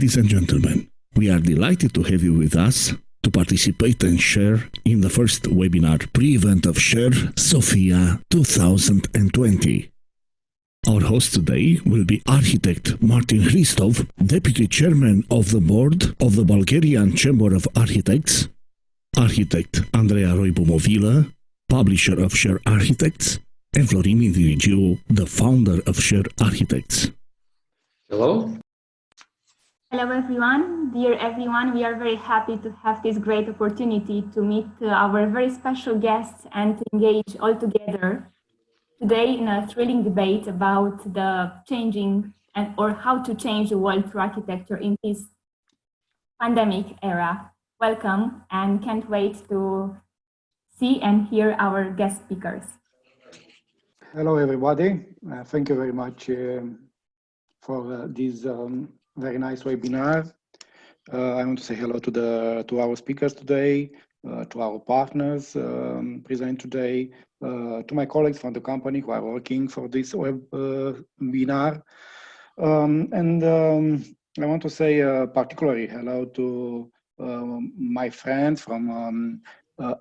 Ladies and gentlemen, we are delighted to have you with us to participate and share in the first webinar pre-event of Share Sofia 2020. Our host today will be architect Martin Hristov, Deputy Chairman of the Board of the Bulgarian Chamber of Architects, architect Andreea Roibumovila, publisher of Share Architects, and Florin Dirigiu, the founder of Share Architects. Hello. Hello everyone. Dear everyone, we are very happy to have this great opportunity to meet our very special guests and to engage all together today in a thrilling debate about the changing or how to change the world through architecture in this pandemic era. Welcome, and can't wait to see and hear our guest speakers. Hello everybody. Thank you very much for this very nice webinar. I want to say hello to our speakers today, to our partners present today, to my colleagues from the company who are working for this webinar. I want to say particularly hello to my friends from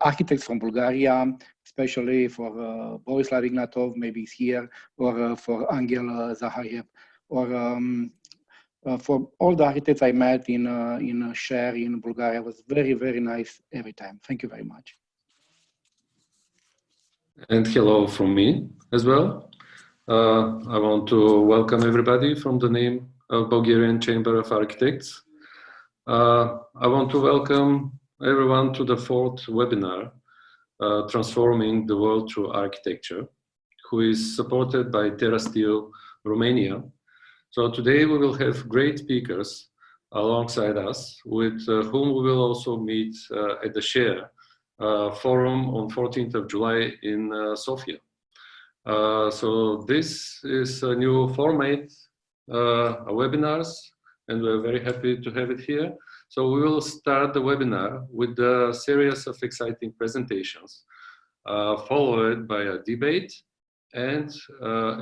architects from Bulgaria, especially for Borislav Ignatov, maybe he's here, or for Angel Zahariev, or for all the architects I met in Share in Bulgaria. It was very, very nice every time. Thank you very much. And hello from me as well. I want to welcome everybody from the name of Bulgarian Chamber of Architects. I want to welcome everyone to the fourth webinar, Transforming the World Through Architecture, who is supported by TerraSteel Romania. So today we will have great speakers alongside us, with whom we will also meet at the Share forum on 14th of July in Sofia. So this is a new format, webinars, and we're very happy to have it here. So we will start the webinar with a series of exciting presentations, followed by a debate, and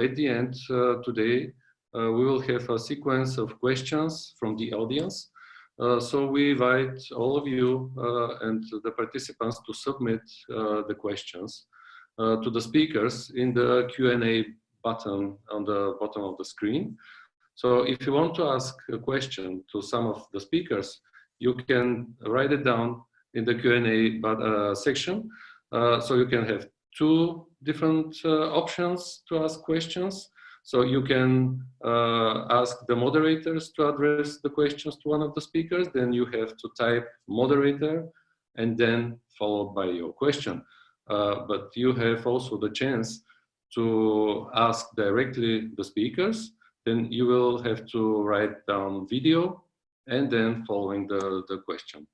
at the end today, we will have a sequence of questions from the audience. So we invite all of you and the participants to submit the questions to the speakers in the Q&A button on the bottom of the screen. So if you want to ask a question to some of the speakers, you can write it down in the Q&A section. So you can have two different options to ask questions. So you can ask the moderators to address the questions to one of the speakers, then you have to type moderator and then followed by your question. But you have also the chance to ask directly the speakers, then you will have to write down video and then following the question.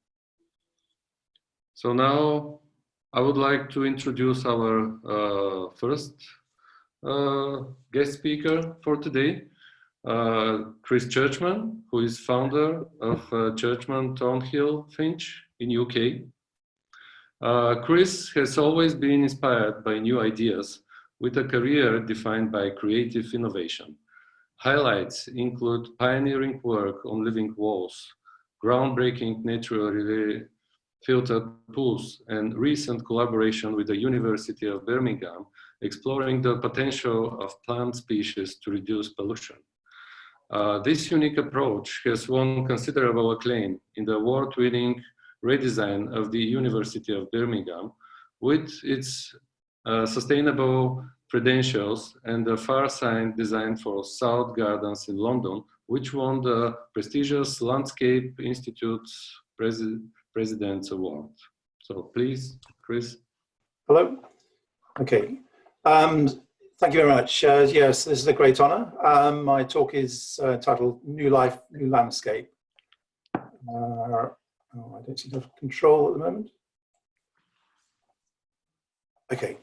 So now I would like to introduce our first guest speaker for today, Chris Churchman, who is founder of Churchman Thornhill Finch in UK. Chris has always been inspired by new ideas with a career defined by creative innovation. Highlights include pioneering work on living walls, groundbreaking naturally filtered pools, and recent collaboration with the University of Birmingham, exploring the potential of plant species to reduce pollution. This unique approach has won considerable acclaim in the award-winning redesign of the University of Birmingham, with its sustainable credentials and the Farsign design for South Gardens in London, which won the prestigious Landscape Institute's President's Award. So please, Chris. Hello. Okay. Thank you very much. Yes, this is a great honor. My talk is titled New Life, New Landscape. I don't seem to have control at the moment. Okay.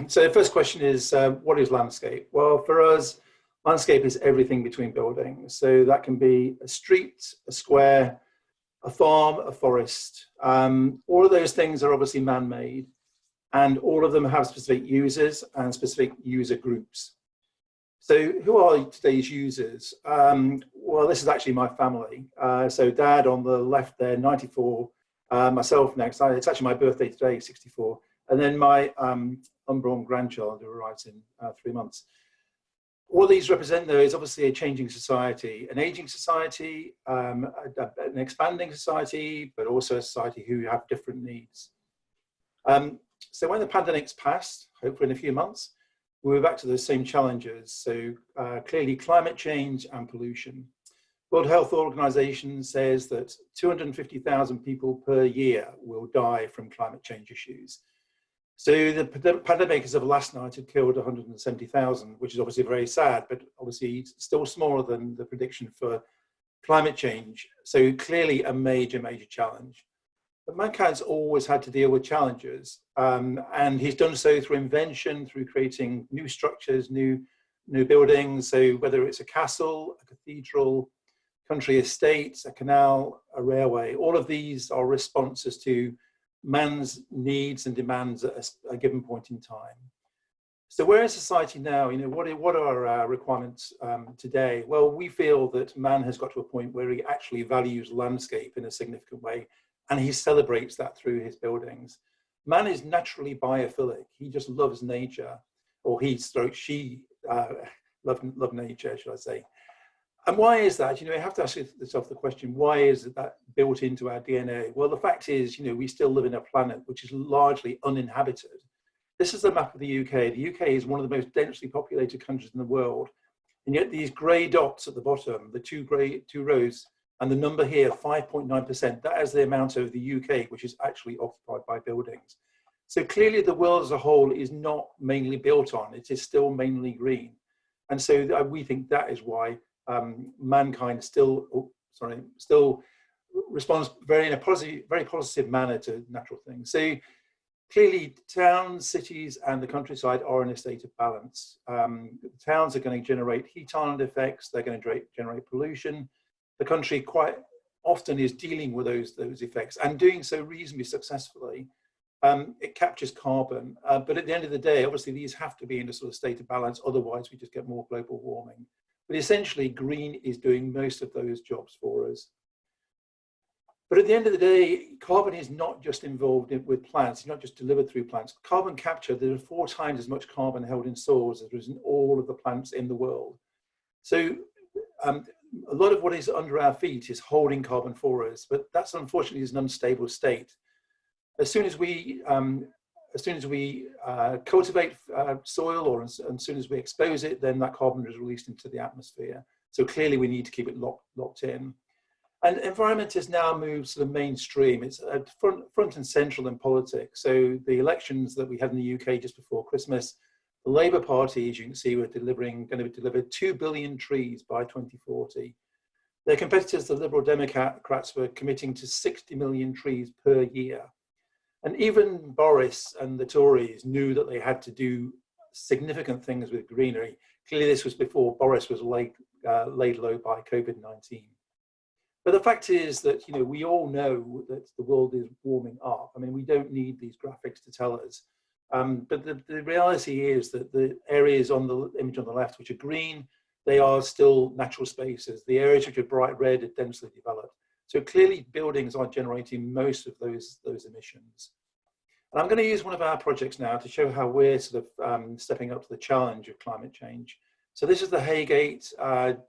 So the first question is, what is landscape? Well, for us, landscape is everything between buildings. So that can be a street, a square, a farm, a forest. All of those things are obviously man-made, and all of them have specific users and specific user groups. So who are today's users? Well, this is actually my family. So Dad on the left there, 94. Myself next. It's actually my birthday today, 64. And then my unborn grandchild who arrives in 3 months. What these represent, though, is obviously a changing society, an aging society, an expanding society, but also a society who have different needs. So when the pandemic's passed, hopefully in a few months, we're back to those same challenges. So clearly climate change and pollution. World Health Organization says that 250,000 people per year will die from climate change issues. So the pandemic as of last night had killed 170,000, which is obviously very sad, but obviously still smaller than the prediction for climate change. So clearly a major, major challenge. But mankind's always had to deal with challenges, and he's done so through invention, through creating new structures, new buildings. So whether it's a castle, a cathedral, country estates, a canal, a railway, all of these are responses to man's needs and demands at a given point in time. So where is society now? You know, what are our requirements today? Well, we feel that man has got to a point where he actually values landscape in a significant way, and he celebrates that through his buildings. Man is naturally biophilic. He just loves nature, or she love nature, should I say. And why is that? You know, you have to ask yourself the question, why is that built into our DNA? Well, the fact is, you know, we still live in a planet which is largely uninhabited. This is the map of the UK. The UK is one of the most densely populated countries in the world. And yet these grey dots at the bottom, the two rows, and the number here, 5.9%, that is the amount of the UK which is actually occupied by buildings. So clearly the world as a whole is not mainly built on, it is still mainly green. And so we think that is why mankind still responds in a very positive manner to natural things. So clearly towns, cities and the countryside are in a state of balance. The towns are going to generate heat island effects, they're going to generate pollution. The country quite often is dealing with those effects and doing so reasonably successfully. It captures carbon, but at the end of the day, obviously these have to be in a sort of state of balance, otherwise we just get more global warming. But essentially green is doing most of those jobs for us. But at the end of the day, carbon is not just involved with plants, it's not just delivered through plants. Carbon capture, there are 4 times as much carbon held in soils as there is in all of the plants in the world. So a lot of what is under our feet is holding carbon for us, but that's unfortunately is an unstable state. As soon as we cultivate soil, or as soon as we expose it, then that carbon is released into the atmosphere. So clearly we need to keep it locked in. And environment has now moved to the mainstream. It's at front and central in politics. So the elections that we had in the UK just before Christmas, the Labour Party, as you can see, were going to deliver 2 billion trees by 2040. Their competitors, the Liberal Democrats, were committing to 60 million trees per year. And even Boris and the Tories knew that they had to do significant things with greenery. Clearly this was before Boris was laid low by COVID-19. But the fact is that, you know, we all know that the world is warming up. I mean, we don't need these graphics to tell us. But the reality is that the areas on the image on the left, which are green, they are still natural spaces. The areas which are bright red are densely developed. So clearly buildings are generating most of those emissions. And I'm going to use one of our projects now to show how we're sort of stepping up to the challenge of climate change. So this is the Haygate,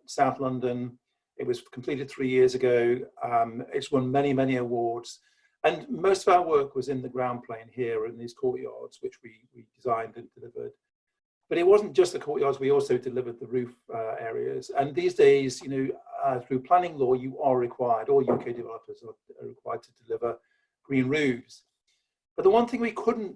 South London. It was completed 3 years ago. It's won many, many awards. And most of our work was in the ground plane here in these courtyards, which we designed and delivered. But it wasn't just the courtyards, we also delivered the roof areas. And these days, you know, through planning law, you are required, all UK developers are required to deliver green roofs. But the one thing we couldn't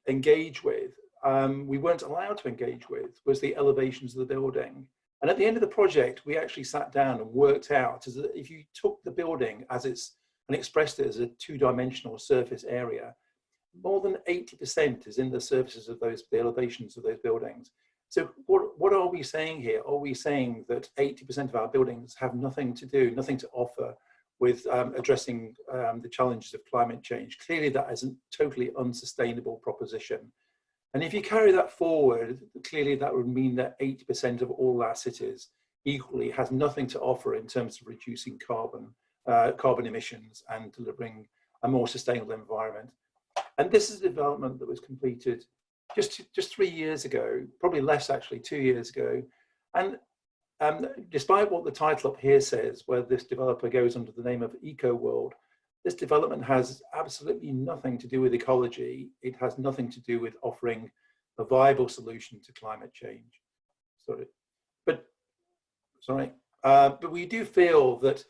engage with, we weren't allowed to engage with, was the elevations of the building. And at the end of the project, we actually sat down and worked out as if you took the building as it's and expressed it as a 2-dimensional surface area, more than 80% is in the surfaces of the elevations of those buildings. So what are we saying here? Are we saying that 80% of our buildings have nothing to offer with addressing the challenges of climate change? Clearly that is a totally unsustainable proposition. And if you carry that forward, clearly that would mean that 80% of all our cities equally has nothing to offer in terms of reducing carbon emissions and delivering a more sustainable environment. And this is a development that was completed just 3 years ago, probably less actually, 2 years ago. And despite what the title up here says, where this developer goes under the name of Eco World, this development has absolutely nothing to do with ecology. It has nothing to do with offering a viable solution to climate change. But we do feel that,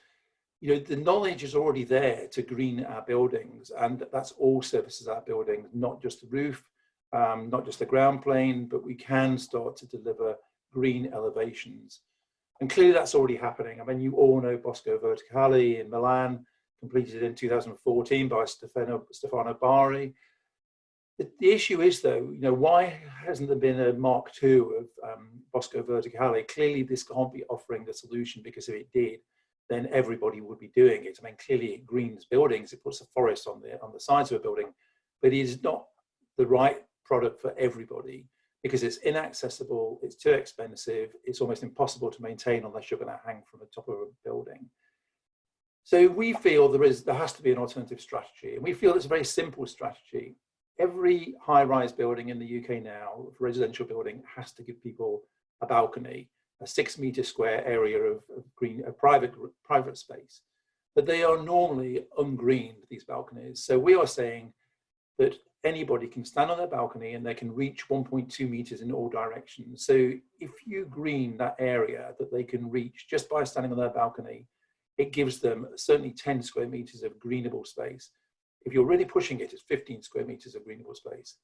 you know, the knowledge is already there to green our buildings, and that's all surfaces our buildings, not just the roof, not just the ground plane, but we can start to deliver green elevations. And clearly that's already happening. I mean, you all know Bosco Verticali in Milan, completed in 2014 by Stefano Bari. The issue is, though, you know, why hasn't there been a Mark II of Bosco Verticali? Clearly this can't be offering the solution, because if it did, then everybody would be doing it. I mean, clearly it greens buildings, it puts a forest on the sides of a building, but it is not the right product for everybody, because it's inaccessible, it's too expensive, it's almost impossible to maintain unless you're going to hang from the top of a building. So we feel there has to be an alternative strategy, and we feel it's a very simple strategy. Every high-rise building in the UK now, residential building, has to give people a balcony, a 6 meter square area of green, a private space. But they are normally ungreened, these balconies. So we are saying that anybody can stand on their balcony and they can reach 1.2 meters in all directions. So if you green that area that they can reach just by standing on their balcony, it gives them certainly 10 square meters of greenable space. If you're really pushing it, it's 15 square meters of greenable space.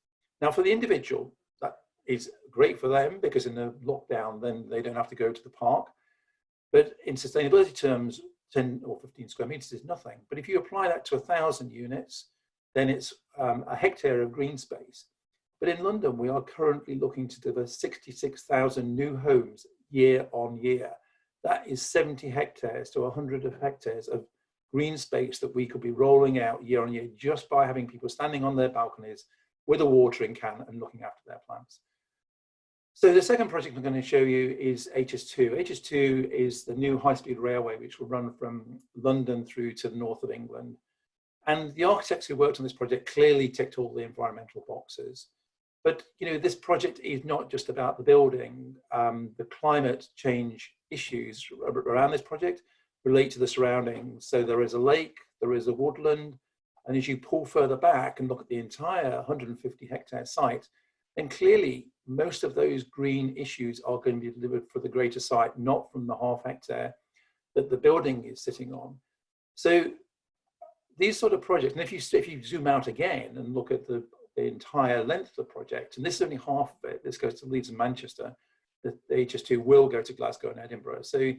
Now for the individual, that is great for them, because in a lockdown, then they don't have to go to the park. But in sustainability terms, 10 or 15 square meters is nothing. But if you apply that to 1,000 units, then it's a hectare of green space. But in London, we are currently looking to deliver 66,000 new homes year on year. That is 70 hectares to 100 hectares of green space that we could be rolling out year on year, just by having people standing on their balconies with a watering can and looking after their plants. So the second project I'm going to show you is HS2. HS2 is the new high-speed railway, which will run from London through to the north of England. And the architects who worked on this project clearly ticked all the environmental boxes. But, you know, this project is not just about the building. The climate change issues around this project relate to the surroundings. So there is a lake, there is a woodland, and as you pull further back and look at the entire 150 hectare site, then clearly most of those green issues are going to be delivered for the greater site, not from the half hectare that the building is sitting on. So these sort of projects, and if you zoom out again and look at the entire length of the project, and this is only half of it, this goes to Leeds and Manchester, the HS2 will go to Glasgow and Edinburgh. So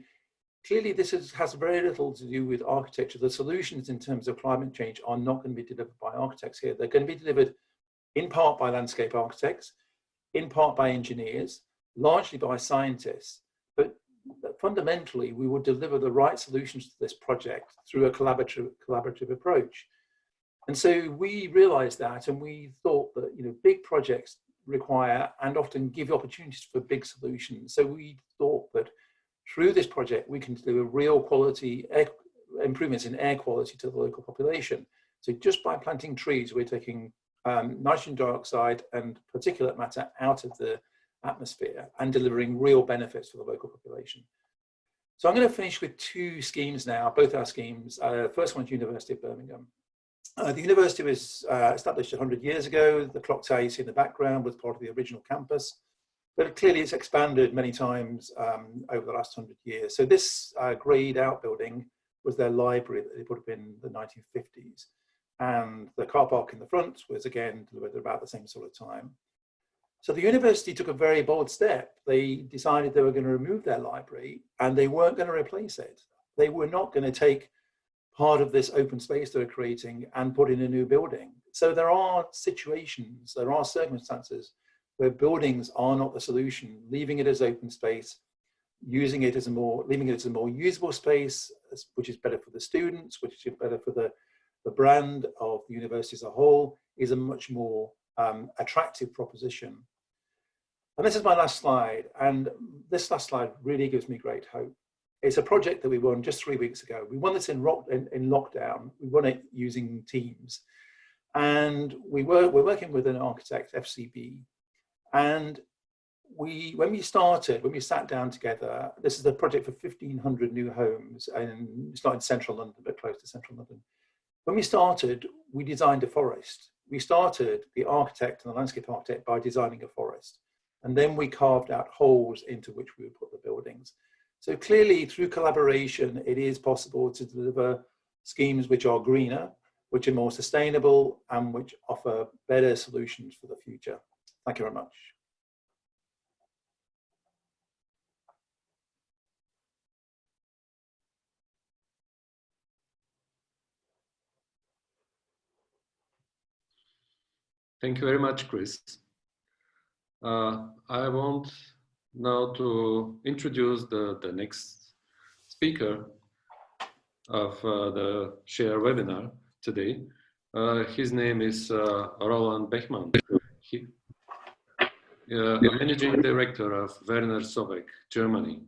clearly this has very little to do with architecture. The solutions in terms of climate change are not going to be delivered by architects here. They're going to be delivered in part by landscape architects, in part by engineers, largely by scientists. But fundamentally, we will deliver the right solutions to this project through a collaborative approach. And so we realized that, and we thought that, you know, big projects require and often give opportunities for big solutions. So we thought that through this project, we can deliver real quality improvements in air quality to the local population. So just by planting trees, we're taking nitrogen dioxide and particulate matter out of the atmosphere and delivering real benefits for the local population. So I'm going to finish with two schemes now, both our schemes. First one's University of Birmingham. The university was established 100 years ago. The clock tower you see in the background was part of the original campus, but clearly it's expanded many times over the last 100 years. So this greyed out building was their library that they put up in the 1950s. And the car park in the front was again delivered at about the same sort of time. So the university took a very bold step. They decided they were going to remove their library and they weren't going to replace it. They were not going to take part of this open space they're creating and put in a new building. So there are situations, there are circumstances where buildings are not the solution, leaving it as open space, leaving it as a more usable space, which is better for the students, which is better for the brand of the university as a whole, is a much more attractive proposition. And this is my last slide. And this last slide really gives me great hope. It's a project that we won just 3 weeks ago. We won this in lockdown. We won it using Teams. And we're working with an architect, FCB. And when we sat down together, this is a project for 1,500 new homes, and it's not in central London, but close to central London. When we started, we designed a forest. We started, the architect and the landscape architect, by designing a forest. And then we carved out holes into which we would put the buildings. So clearly, through collaboration, it is possible to deliver schemes which are greener, which are more sustainable, and which offer better solutions for the future. Thank you very much. Thank you very much, Chris. I want now to introduce the next speaker of the share webinar today. His name is Roland Bechmann. He, Managing Director of Werner Sobeck, Germany.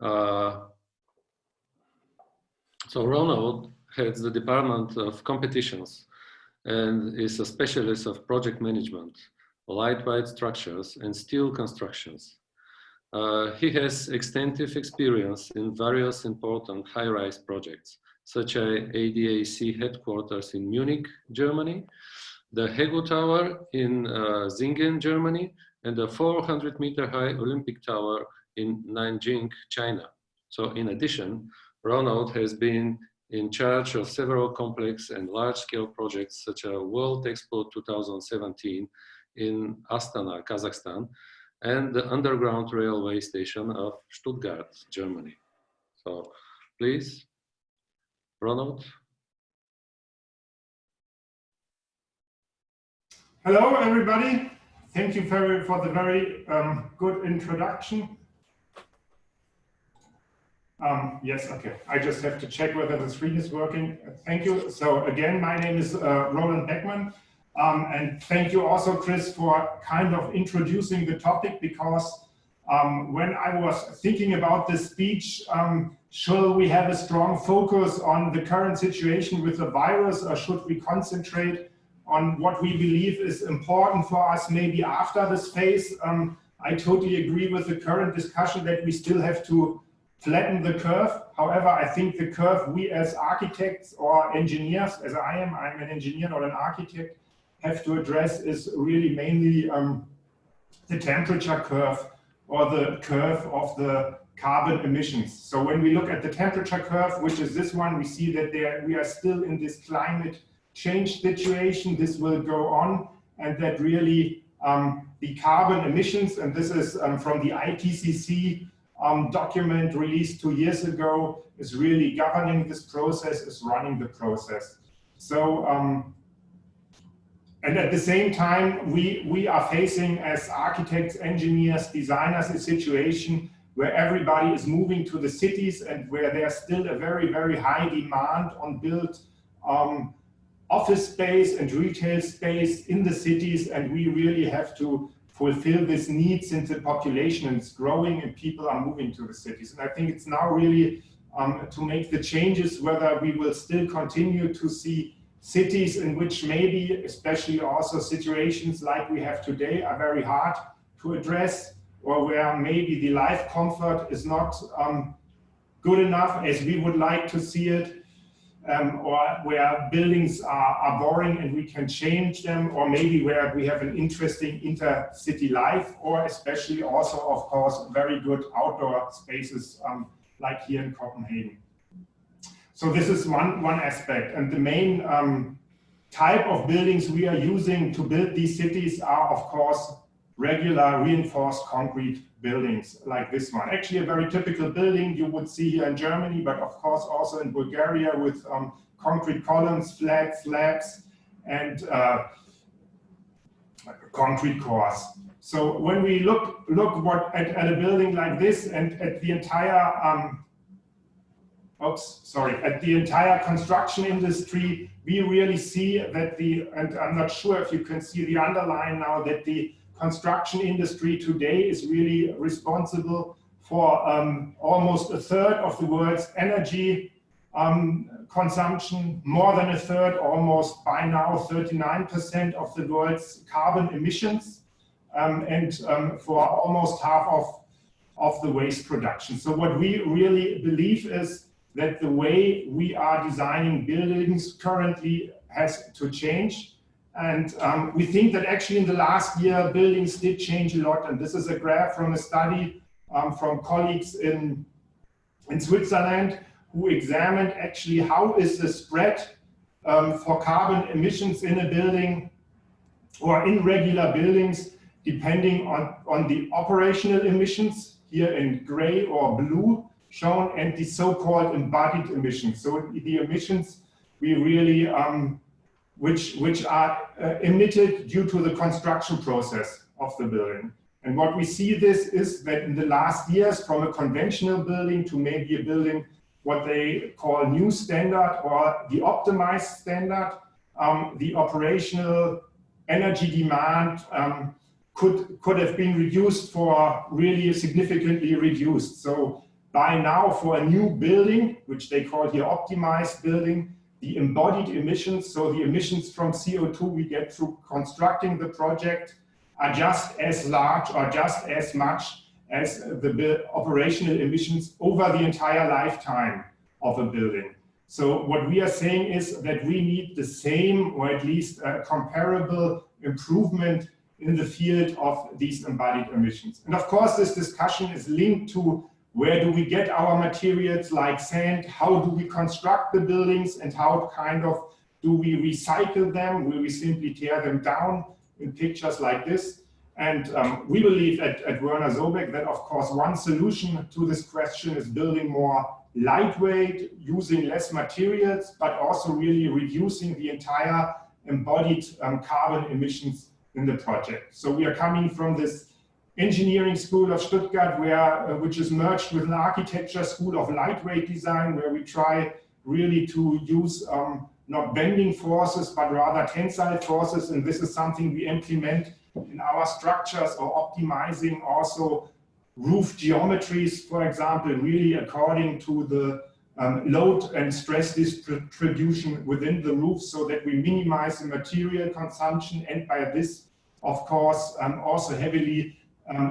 So Ronald heads the Department of Competitions and is a specialist of project management, lightweight structures and steel constructions. He has extensive experience in various important high-rise projects, such as ADAC headquarters in Munich, Germany, the Hegu Tower in Singen, Germany, and the 400-meter high Olympic Tower in Nanjing, China. So in addition, Ronald has been in charge of several complex and large-scale projects such as World Expo 2017 in Astana, Kazakhstan, and the underground railway station of Stuttgart, Germany. So please, Ronald. Hello, everybody. Thank you for the very good introduction. Yes, okay. I just have to check whether the screen is working. Thank you. So again, my name is Roland Bechmann. And thank you also, Chris, for kind of introducing the topic, because when I was thinking about this speech, should we have a strong focus on the current situation with the virus, or should we concentrate on what we believe is important for us maybe after this phase? I totally agree with the current discussion that we still have to flatten the curve. However, I think the curve we as architects or engineers, as I'm an engineer, not an architect, have to address is really mainly the temperature curve, or the curve of the carbon emissions. So when we look at the temperature curve, which is this one, we see that we are still in this climate change situation. This will go on, and that really the carbon emissions, and this is from the IPCC document released 2 years ago, is really governing this process, is running the process. So, and at the same time, we are facing as architects, engineers, designers, a situation where everybody is moving to the cities, and where there's still a very, very high demand on built office space and retail space in the cities, and we really have to fulfill this need since the population is growing and people are moving to the cities. And I think it's now really to make the changes, whether we will still continue to see cities in which maybe, especially also situations like we have today, are very hard to address, or where maybe the life comfort is not good enough as we would like to see it. Or where buildings are boring and we can change them, or maybe where we have an interesting intercity life, or especially also, of course, very good outdoor spaces like here in Copenhagen. So this is one aspect. And the main type of buildings we are using to build these cities are, of course, regular reinforced concrete buildings like this one. Actually a very typical building you would see here in Germany, but of course also in Bulgaria, with concrete columns, flat slabs, and concrete cores. So when we look at a building like this, and at the entire oops, sorry, at the entire construction industry, we really see that and I'm not sure if you can see the underline now, that the construction industry today is really responsible for almost a third of the world's energy consumption, more than a third, almost by now 39% of the world's carbon emissions, and for almost half of the waste production. So what we really believe is that the way we are designing buildings currently has to change. And we think that actually in the last year, buildings did change a lot. And this is a graph from a study from colleagues in Switzerland who examined actually how is the spread for carbon emissions in a building or in regular buildings, depending on the operational emissions, here in gray or blue shown, and the so-called embodied emissions. So the emissions we really, which are emitted due to the construction process of the building. And what we see this is that in the last years, from a conventional building to maybe a building, what they call new standard or the optimized standard, the operational energy demand could have been reduced for really significantly reduced. So by now, for a new building, which they call here optimized building, the embodied emissions, so the emissions from CO2 we get through constructing the project, are just as large or just as much as the operational emissions over the entire lifetime of a building. So what we are saying is that we need the same, or at least a comparable improvement in the field of these embodied emissions. And of course, this discussion is linked to where do we get our materials like sand, how do we construct the buildings, and how kind of do we recycle them? Will we simply tear them down in pictures like this? And we believe at Werner Sobeck that, of course, one solution to this question is building more lightweight, using less materials, but also really reducing the entire embodied carbon emissions in the project. So we are coming from this engineering school of Stuttgart, which is merged with an architecture school of lightweight design, where we try really to use not bending forces, but rather tensile forces. And this is something we implement in our structures, or optimizing also roof geometries, for example, really according to the load and stress distribution within the roof, so that we minimize the material consumption, and by this, of course, also heavily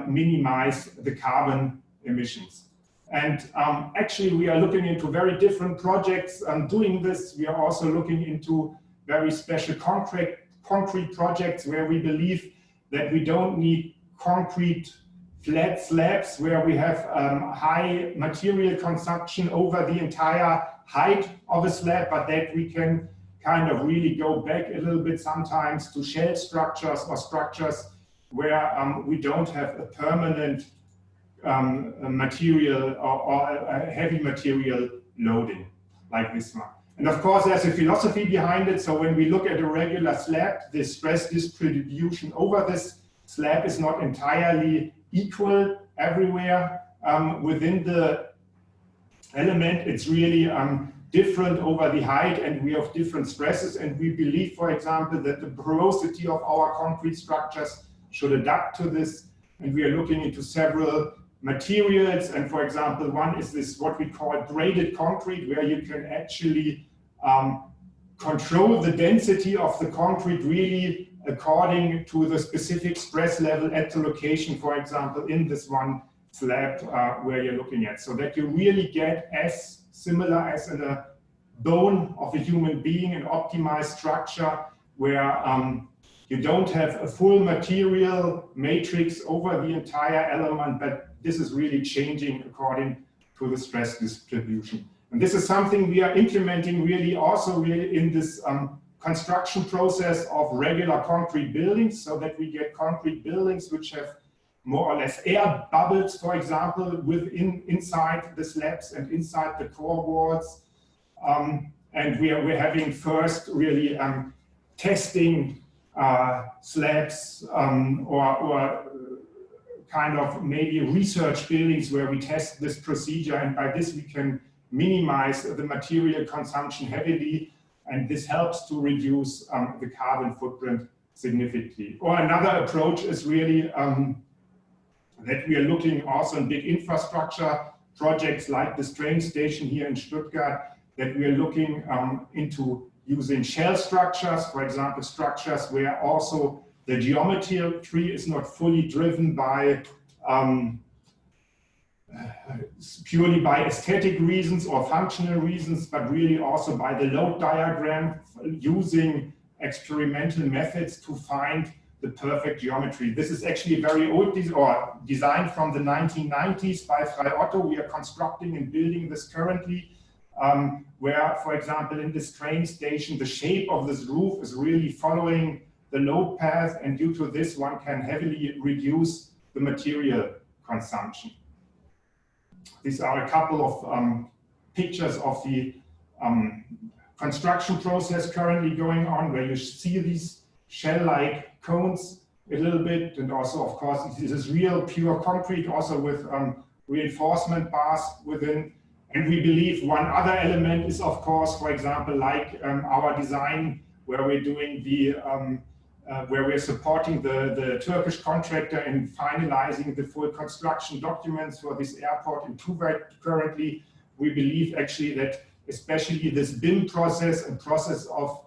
minimize the carbon emissions. And actually, we are looking into very different projects doing this. We are also looking into very special concrete projects where we believe that we don't need concrete flat slabs where we have high material consumption over the entire height of a slab, but that we can kind of really go back a little bit sometimes to shell structures or structures where we don't have a permanent material or a heavy material loading like this one. And of course, there's a philosophy behind it. So when we look at a regular slab, the stress distribution over this slab is not entirely equal everywhere within the element. It's really different over the height, and we have different stresses. And we believe, for example, that the porosity of our concrete structures should adapt to this. And we are looking into several materials. And for example, one is this, what we call graded concrete, where you can actually control the density of the concrete really according to the specific stress level at the location, for example, in this one slab where you're looking at, so that you really get as similar as in a bone of a human being, an optimized structure where you don't have a full material matrix over the entire element, but this is really changing according to the stress distribution. And this is something we are implementing really also really in this construction process of regular concrete buildings, so that we get concrete buildings which have more or less air bubbles, for example, inside the slabs and inside the core walls. And we're having first really testing slabs or kind of maybe research buildings where we test this procedure, and by this we can minimize the material consumption heavily, and this helps to reduce the carbon footprint significantly. Or another approach is really that we are looking also in big infrastructure projects like this train station here in Stuttgart, that we are looking into using shell structures, for example, structures where also the geometry is not fully driven by purely by aesthetic reasons or functional reasons, but really also by the load diagram, using experimental methods to find the perfect geometry. This is actually a very old design from the 1990s by Frei Otto. We are constructing and building this currently, where, for example, in this train station, the shape of this roof is really following the load path, and due to this, one can heavily reduce the material consumption. These are a couple of pictures of the construction process currently going on, where you see these shell-like cones a little bit, and also, of course, this is real pure concrete, also with reinforcement bars within. And we believe one other element is, of course, for example, like our design, where we're doing the where we're supporting the Turkish contractor in finalizing the full construction documents for this airport in Kuwait currently. We believe actually that especially this BIM process and process of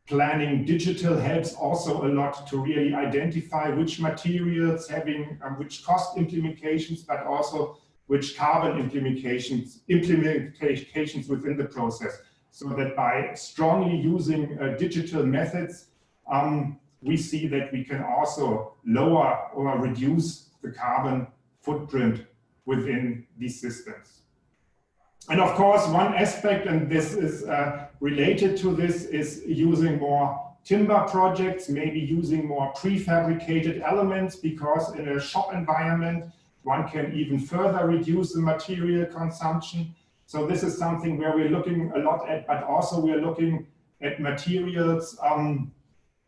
planning digital helps also a lot to really identify which materials having which cost implications, but also which carbon implications within the process. So that by strongly using digital methods, we see that we can also lower or reduce the carbon footprint within these systems. And of course, one aspect, and this is related to this, is using more timber projects, maybe using more prefabricated elements, because in a shop environment, one can even further reduce the material consumption. So this is something where we're looking a lot at, but also we're looking at materials.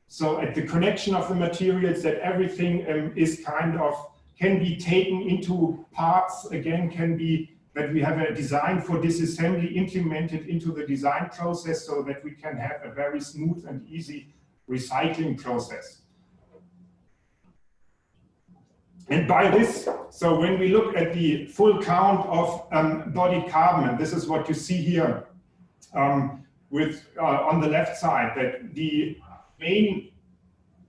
So at the connection of the materials, that everything is kind of, can be taken into parts, again, can be that we have a design for disassembly implemented into the design process, so that we can have a very smooth and easy recycling process. And by this, so when we look at the full count of embodied carbon, and this is what you see here with on the left side, that the main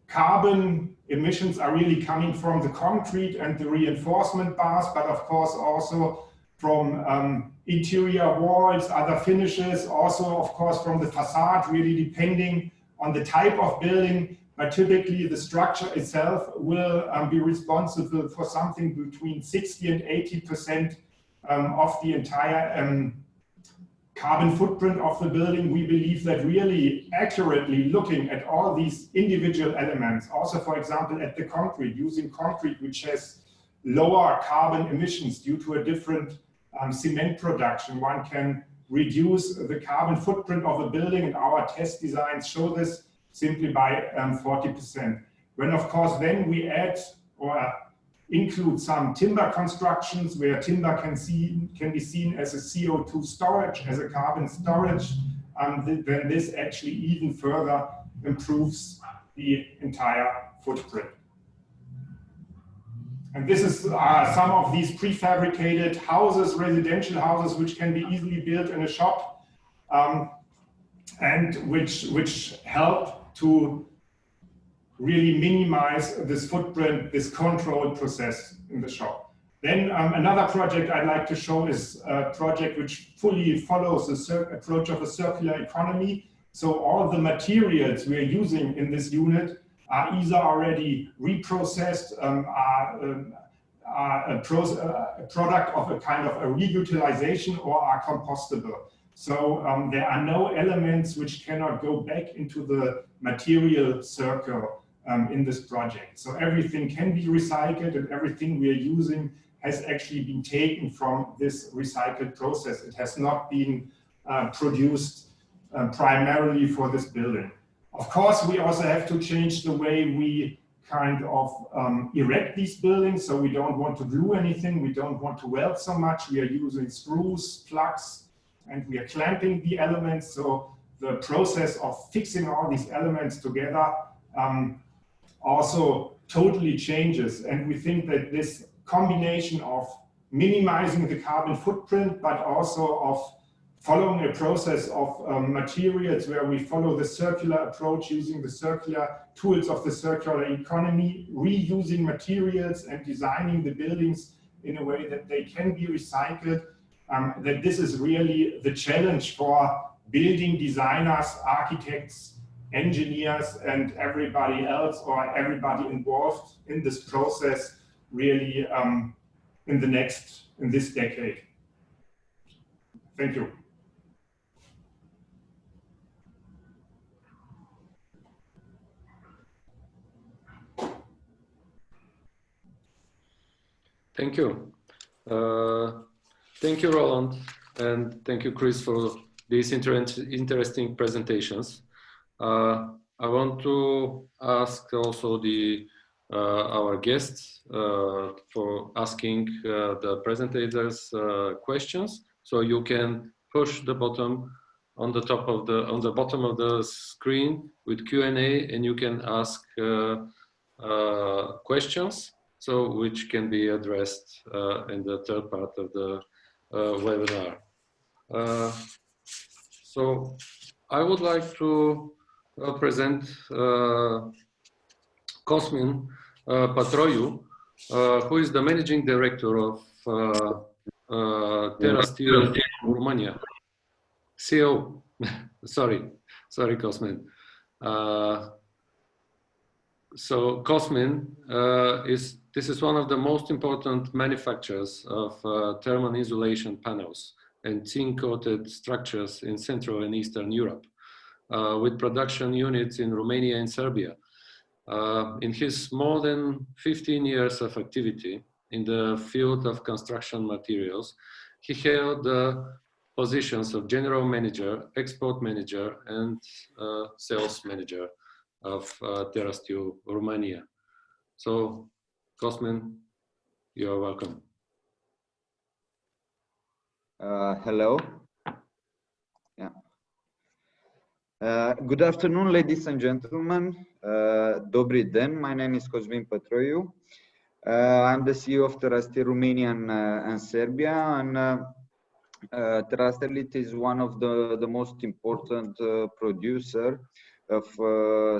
carbon emissions are really coming from the concrete and the reinforcement bars, but of course also from interior walls, other finishes, also of course from the facade, really depending on the type of building. But typically the structure itself will be responsible for something between 60 and 80% of the entire carbon footprint of the building. We believe that really accurately looking at all these individual elements, also for example at the concrete, using concrete which has lower carbon emissions due to a different cement production, one can reduce the carbon footprint of a building, and our test designs show this simply by 40%. When of course then we add or include some timber constructions where timber can be seen as a CO2 storage, as a carbon storage, then this actually even further improves the entire footprint. And this is some of these prefabricated houses, residential houses, which can be easily built in a shop, and which help to really minimize this footprint, this control process in the shop. Then another project I'd like to show is a project which fully follows the approach of a circular economy. So all the materials we are using in this unit are either already reprocessed, are a product of a kind of a reutilization, or are compostable. So there are no elements which cannot go back into the material circle in this project. So everything can be recycled, and everything we are using has actually been taken from this recycled process. It has not been produced primarily for this building. Of course, we also have to change the way we kind of erect these buildings. So we don't want to glue anything. We don't want to weld so much. We are using screws, plugs, and we are clamping the elements. So the process of fixing all these elements together also totally changes. And we think that this combination of minimizing the carbon footprint, but also of following a process of materials where we follow the circular approach, using the circular tools of the circular economy, reusing materials and designing the buildings in a way that they can be recycled, that this is really the challenge for building designers, architects, engineers, and everybody else, or everybody involved in this process, really in this decade. Thank you. Thank you. Thank you, Roland, and thank you, Chris, for these interesting presentations. I want to ask also our guests for asking the presentators questions. So you can push the button on the bottom of the screen with Q&A, and you can ask questions, so which can be addressed in the third part of the webinar. So I would like to present Cosmin Patroiu, who is the managing director of TerraSteel Romania. CEO, sorry, Cosmin. So Cosmin this is one of the most important manufacturers of thermal insulation panels and zinc-coated structures in Central and Eastern Europe, with production units in Romania and Serbia. In his more than 15 years of activity in the field of construction materials, he held the positions of general manager, export manager, and sales manager of TerraSteel Romania. So, Cosmin, you are welcome. Hello. Yeah. Good afternoon, ladies and gentlemen. Dobry den. My name is Cosmin Patroiu. I'm the CEO of TerraSteel Romania and Serbia, and TerraSteel is one of the most important producer of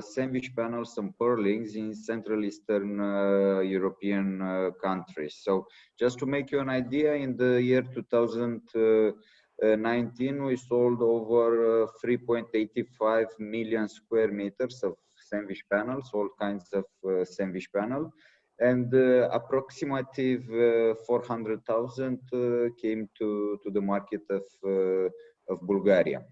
sandwich panels and purlins in Central Eastern European countries. So just to make you an idea, in the year 2019, we sold over 3.85 million square meters of sandwich panels, all kinds of sandwich panel, and approximately 400,000 came to the market of Bulgaria.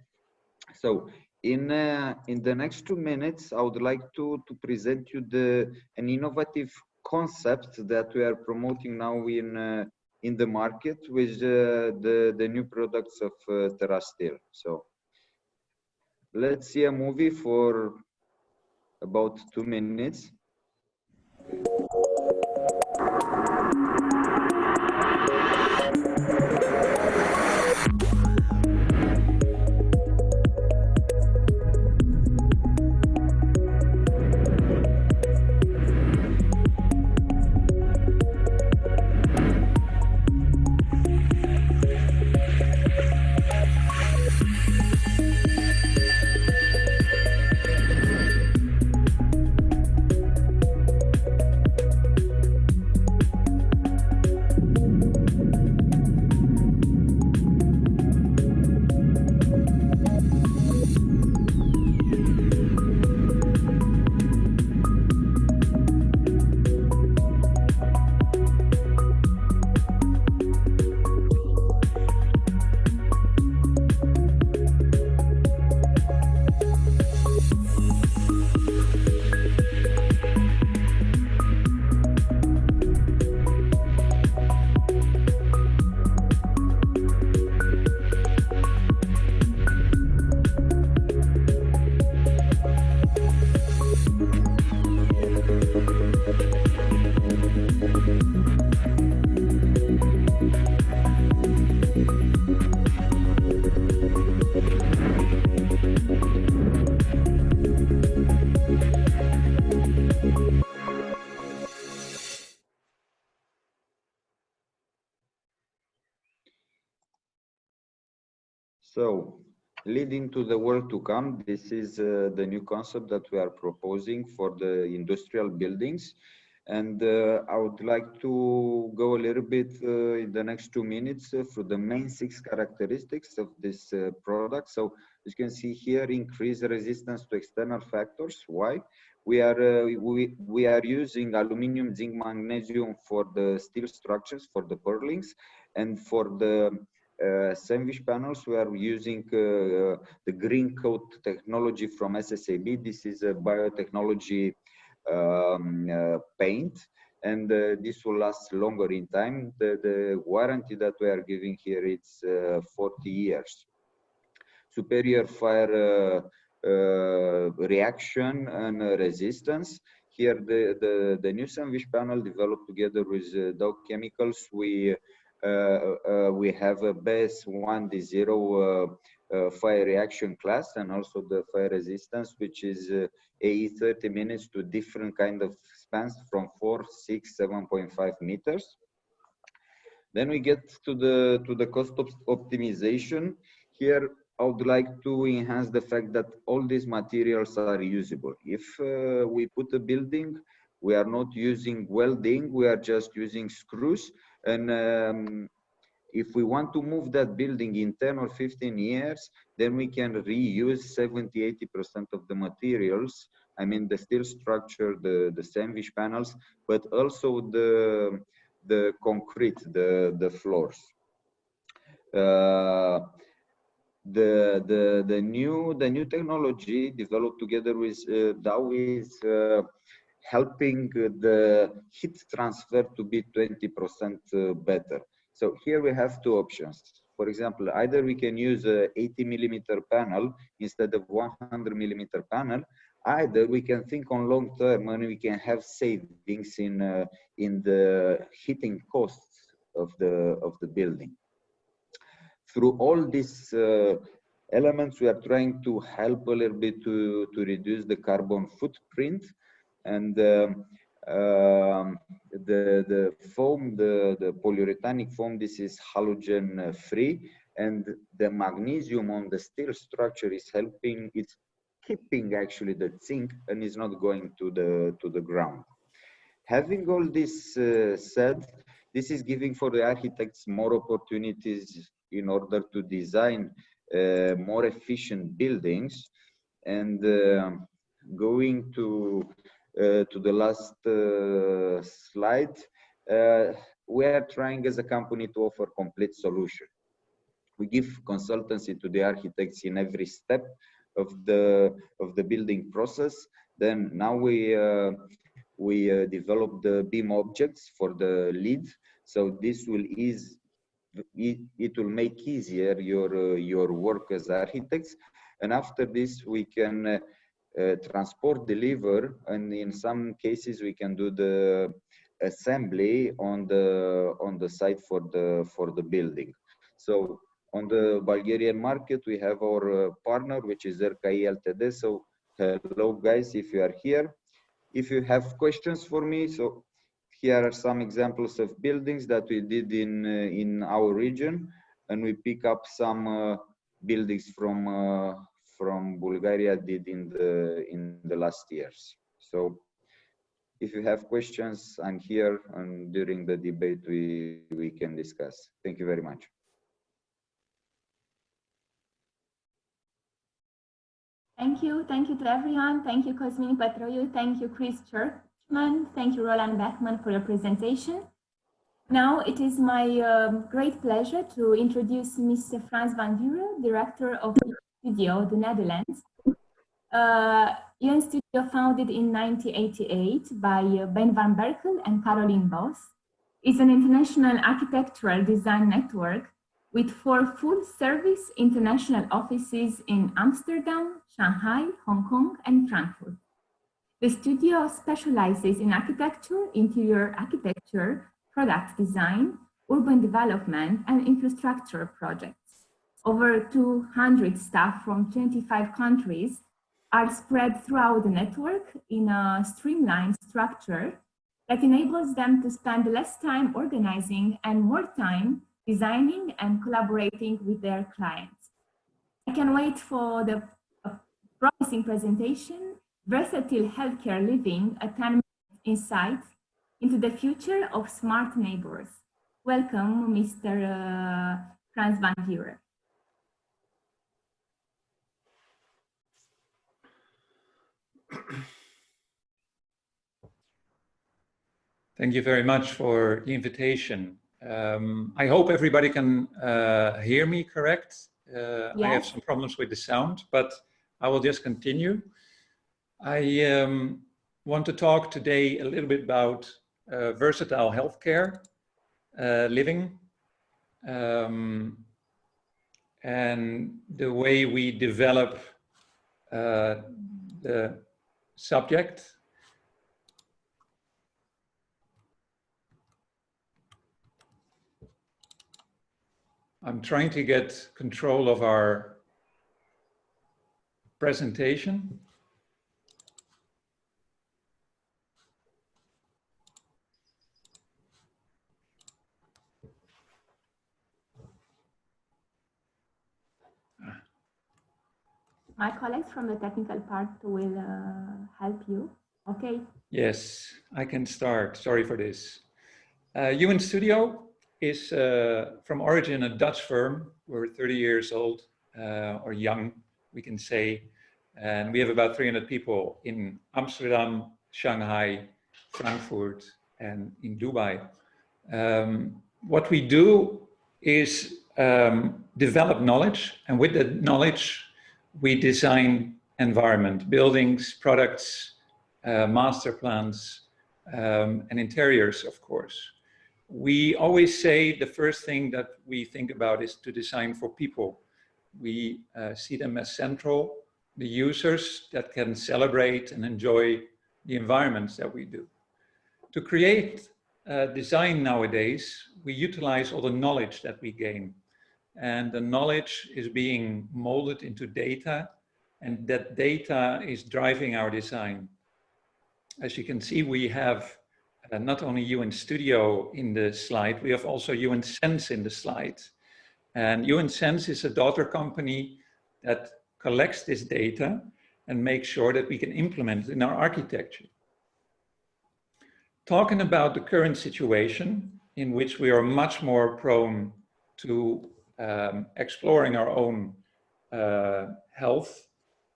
So in the next 2 minutes, I would like to present you an innovative concept that we are promoting now in the market with the new products of TerraSteel. So let's see a movie for about 2 minutes. So, leading to the world to come, this is the new concept that we are proposing for the industrial buildings. And I would like to go a little bit in the next 2 minutes through the main 6 characteristics of this product. So as you can see here, increase resistance to external factors. Why? We are using aluminium, zinc, magnesium for the steel structures, for the purlins, and for the sandwich panels, we are using the green coat technology from SSAB. This is a biotechnology paint, and this will last longer in time. The warranty that we are giving here is 40 years. Superior fire reaction and resistance. Here the new sandwich panel developed together with Dow Chemicals. We have a BS 1D0 fire reaction class, and also the fire resistance, which is AE 30 minutes to different kind of spans from 4, 6, 7.5 meters. Then we get to the cost optimization. Here I would like to enhance the fact that all these materials are usable. If we put a building, we are not using welding, we are just using screws. And if we want to move that building in 10 or 15 years, then we can reuse 70–80% of the materials. I mean, the steel structure, the sandwich panels, but also the concrete, the floors. The new technology developed together with Dow is helping the heat transfer to be 20% better. So here we have 2 options. For example, either we can use a 80mm panel instead of 100mm panel. Either we can think on long term and we can have savings in the heating costs of the building. Through all these elements, we are trying to help a little bit to reduce the carbon footprint. And the foam, the polyurethanic foam, this is halogen free, and the magnesium on the steel structure is helping. It's keeping actually the zinc and is not going to the ground. Having all this said, this is giving for the architects more opportunities in order to design more efficient buildings. And going to the last slide, we are trying as a company to offer complete solution. We give consultancy to the architects in every step of the building process. Then now we develop the beam objects for the lead. So this will ease. It will make easier your work as architects. And after this, we can transport, deliver, and in some cases we can do the assembly on the site for the building. So on the Bulgarian market, we have our partner, which is RKI Ltd. So hello guys, if you are here. If you have questions for me, so here are some examples of buildings that we did in our region, and we pick up some buildings from Bulgaria did in the last years. So if you have questions, I'm here, and during the debate we can discuss. Thank you very much. Thank you to everyone. Thank you, Cosmin Petroiu. Thank you, Chris Churchman. Thank you, Roland Beckman, for your presentation. Now it is my great pleasure to introduce Mr. Frans van Vuren, Director of Studio, the Netherlands. UN Studio, founded in 1988 by Ben van Berkel and Caroline Bos, is an international architectural design network with 4 full-service international offices in Amsterdam, Shanghai, Hong Kong, and Frankfurt. The studio specializes in architecture, interior architecture, product design, urban development, and infrastructure projects. Over 200 staff from 25 countries are spread throughout the network in a streamlined structure that enables them to spend less time organizing and more time designing and collaborating with their clients. I can wait for the promising presentation, Versatile Healthcare Living, a 10-minute insight into the future of smart neighbors. Welcome, Mr. Frans van Vuren. Thank you very much for the invitation. I hope everybody can hear me correct. Yes. I have some problems with the sound, but I will just continue. I want to talk today a little bit about versatile healthcare living and the way we develop the subject. I'm trying to get control of our presentation. My colleagues from the technical part will help you. Okay. Yes, I can start. Sorry for this. UN Studio is from origin a Dutch firm. We're 30 years old or young, we can say. And we have about 300 people in Amsterdam, Shanghai, Frankfurt, and in Dubai. What we do is develop knowledge, and with that knowledge, we design environment, buildings, products, master plans, and interiors, of course. We always say the first thing that we think about is to design for people. We see them as central, the users that can celebrate and enjoy the environments that we do. To create design nowadays, we utilize all the knowledge that we gain. And the knowledge is being molded into data, and that data is driving our design. As you can see, we have not only UN Studio in the slide, we have also UN Sense in the slide. And UN Sense is a daughter company that collects this data and makes sure that we can implement it in our architecture. Talking about the current situation in which we are much more prone to exploring our own health,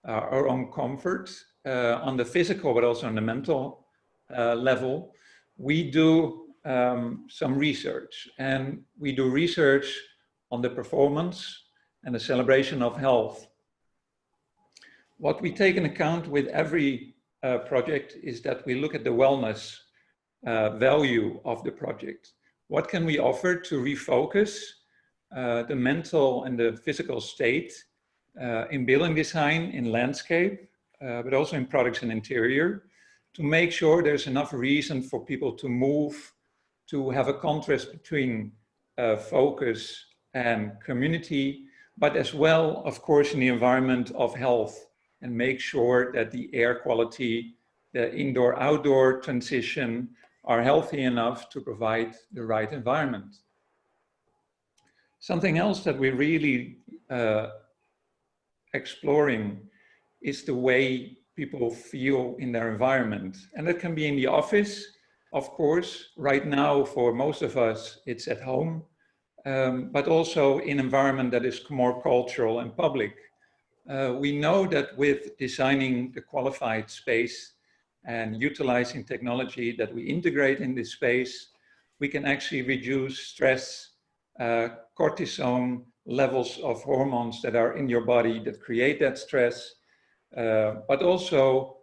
our own comfort on the physical, but also on the mental level, we do some research, and we do research on the performance and the celebration of health. What we take in account with every project is that we look at the wellness value of the project. What can we offer to refocus the mental and the physical state in building design, in landscape, but also in products and interior, to make sure there's enough reason for people to move, to have a contrast between focus and community, but as well, of course, in the environment of health, and make sure that the air quality, the indoor-outdoor transition are healthy enough to provide the right environment. Something else that we're really exploring is the way people feel in their environment. And that can be in the office, of course. Right now, for most of us, it's at home, but also in environment that is more cultural and public. We know that with designing the qualified space and utilizing technology that we integrate in this space, we can actually reduce stress, cortisone levels of hormones that are in your body that create that stress, but also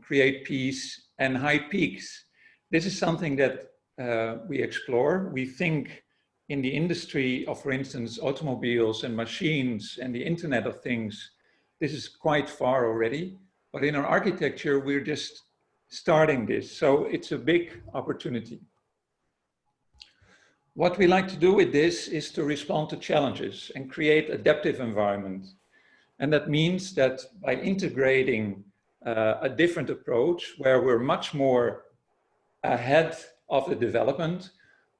create peace and high peaks. This is something that we explore. We think in the industry of, for instance, automobiles and machines and the Internet of Things, this is quite far already. But in our architecture, we're just starting this. So it's a big opportunity. What we like to do with this is to respond to challenges and create adaptive environments. And that means that by integrating a different approach where we're much more ahead of the development,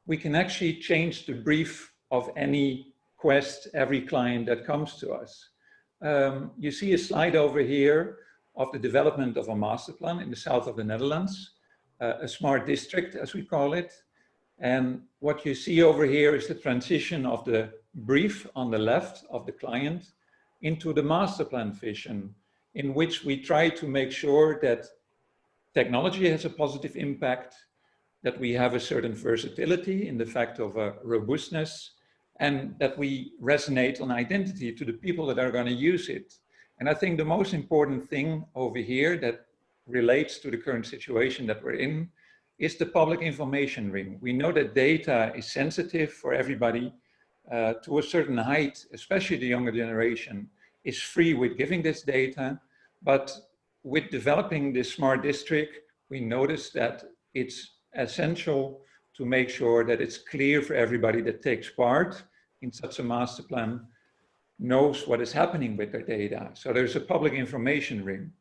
we can actually change the brief of any quest, every client that comes to us. You see a slide over here of the development of a master plan in the south of the Netherlands, a smart district, as we call it. And what you see over here is the transition of the brief on the left of the client into the master plan vision, in which we try to make sure that technology has a positive impact, that we have a certain versatility in the fact of robustness, and that we resonate on identity to the people that are going to use it. And I think the most important thing over here that relates to the current situation that we're in is the public information ring. We know that data is sensitive for everybody to a certain height, especially the younger generation is free with giving this data. But with developing this smart district, we noticed that it's essential to make sure that it's clear for everybody that takes part in such a master plan knows what is happening with their data. So there's a public information ring.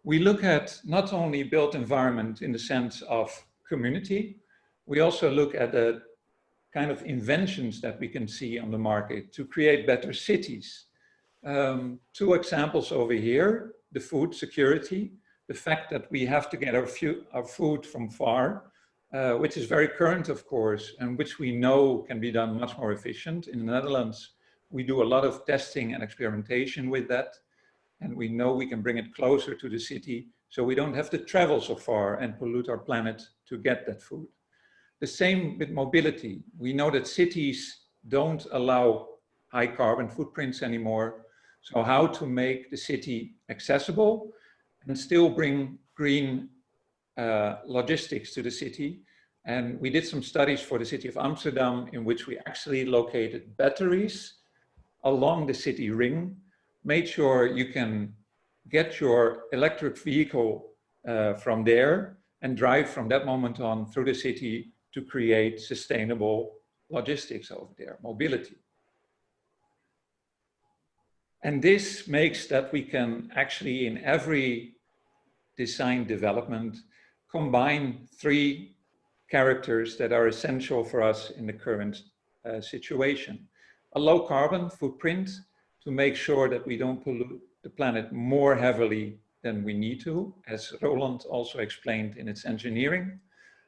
We look at not only built environment in the sense of community, we also look at the kind of inventions that we can see on the market to create better cities. Two examples over here, the food security, the fact that we have to get our food from far, which is very current, of course, and which we know can be done much more efficient. In the Netherlands, we do a lot of testing and experimentation with that. And we know we can bring it closer to the city, so we don't have to travel so far and pollute our planet to get that food. The same with mobility. We know that cities don't allow high carbon footprints anymore. So how to make the city accessible and still bring green logistics to the city. And we did some studies for the city of Amsterdam in which we actually located batteries along the city ring, made sure you can get your electric vehicle from there and drive from that moment on through the city to create sustainable logistics over there, mobility. And this makes that we can actually in every design development combine three characters that are essential for us in the current situation. A low carbon footprint to make sure that we don't pollute the planet more heavily than we need to, as Roland also explained in its engineering.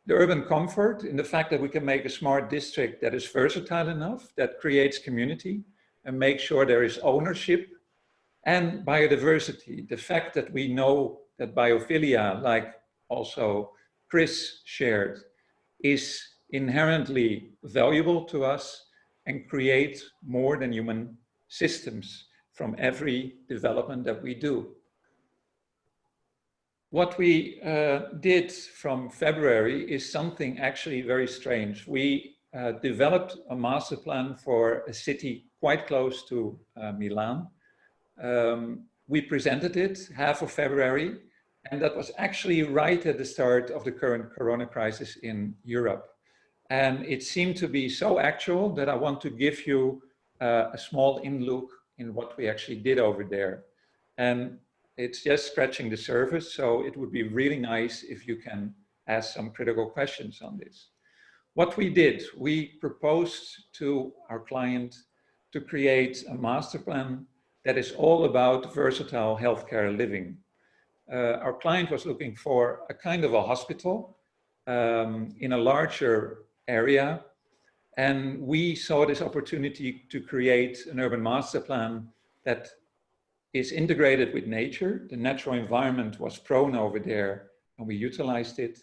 The urban comfort in the fact that we can make a smart district that is versatile enough, that creates community and make sure there is ownership. And biodiversity, the fact that we know that biophilia, like also Chris shared, is inherently valuable to us and create more than human systems from every development that we do. What we did from February is something actually very strange. We developed a master plan for a city quite close to Milan. We presented it half of February, and that was actually right at the start of the current corona crisis in Europe. And it seemed to be so actual that I want to give you a small in-look in what we actually did over there. And it's just scratching the surface, so it would be really nice if you can ask some critical questions on this. What we did, we proposed to our client to create a master plan that is all about versatile healthcare living. Our client was looking for a kind of a hospital in a larger area, and we saw this opportunity to create an urban master plan that is integrated with nature. The natural environment was prone over there and we utilized it.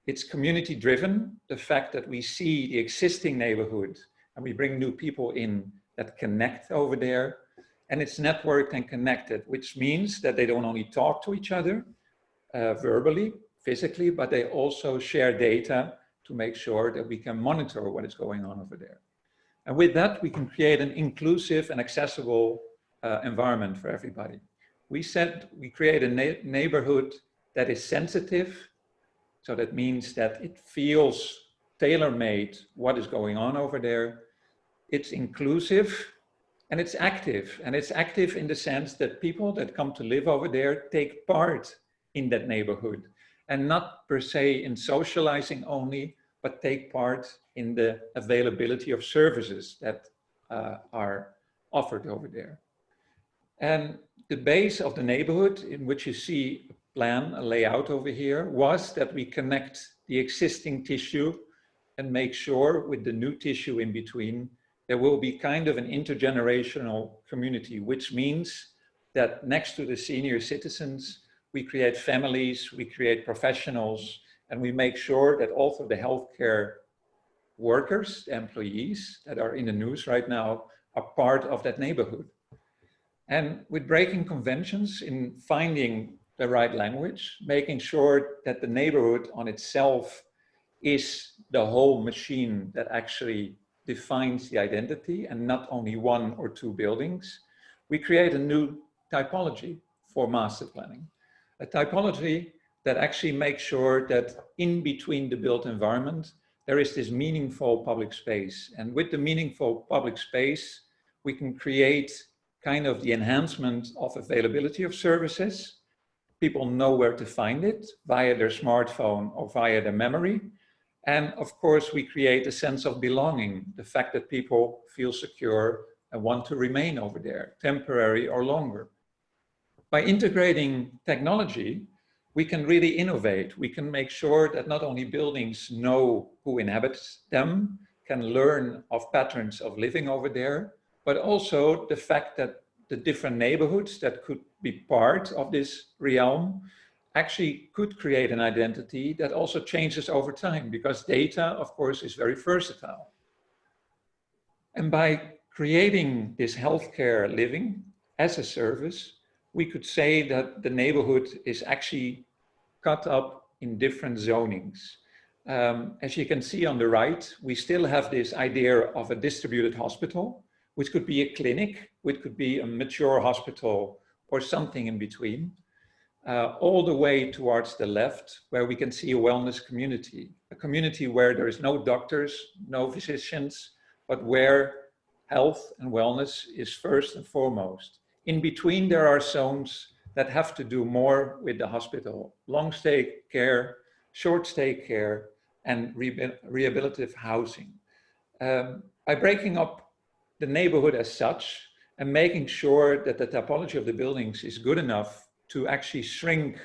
It's community driven, the fact that we see the existing neighborhood and we bring new people in that connect over there. And it's networked and connected, which means that they don't only talk to each other verbally, physically, but they also share data to make sure that we can monitor what is going on over there. And with that, we can create an inclusive and accessible environment for everybody. We said we create a neighborhood that is sensitive. So that means that it feels tailor-made what is going on over there. It's inclusive and it's active. And it's active in the sense that people that come to live over there take part in that neighborhood and not per se in socializing only, but take part in the availability of services that are offered over there. And the base of the neighborhood, in which you see a plan, a layout over here, was that we connect the existing tissue and make sure with the new tissue in between, there will be kind of an intergenerational community, which means that next to the senior citizens, we create families, we create professionals, and we make sure that also the healthcare workers, employees that are in the news right now, are part of that neighborhood. And with breaking conventions in finding the right language, making sure that the neighborhood on itself is the whole machine that actually defines the identity and not only one or two buildings, we create a new typology for master planning. A typology that actually makes sure that in between the built environment, there is this meaningful public space. And with the meaningful public space, we can create kind of the enhancement of availability of services. People know where to find it via their smartphone or via their memory. And of course, we create a sense of belonging, the fact that people feel secure and want to remain over there, temporary or longer. By integrating technology, we can really innovate. We can make sure that not only buildings know who inhabits them, can learn of patterns of living over there, but also the fact that the different neighborhoods that could be part of this realm actually could create an identity that also changes over time, because data, of course, is very versatile. And by creating this healthcare living as a service, we could say that the neighborhood is actually cut up in different zonings. As you can see on the right, we still have this idea of a distributed hospital, which could be a clinic, which could be a mature hospital or something in between, all the way towards the left, where we can see a wellness community, a community where there is no doctors, no physicians, but where health and wellness is first and foremost. In between, there are zones that have to do more with the hospital, long stay care, short stay care, and rehabilitative housing. By breaking up the neighborhood as such and making sure that the typology of the buildings is good enough to actually shrink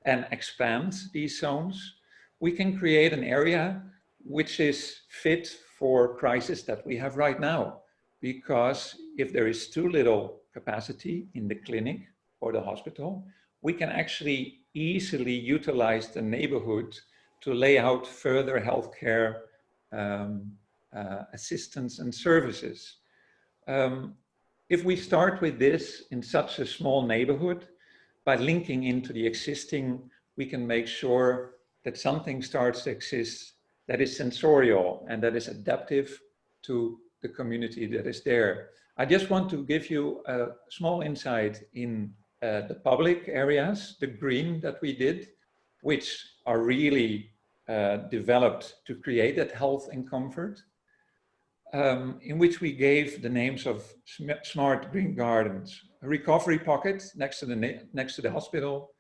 and expand these zones, we can create an area which is fit for crisis that we have right now. Because if there is too little capacity in the clinic or the hospital, we can actually easily utilize the neighborhood to lay out further healthcare assistance and services. If we start with this in such a small neighborhood, by linking into the existing, we can make sure that something starts to exist that is sensorial and that is adaptive to the community that is there. I just want to give you a small insight in the public areas, the green that we did, which are really developed to create that health and comfort, in which we gave the names of smart green gardens, a recovery pocket next to the hospital,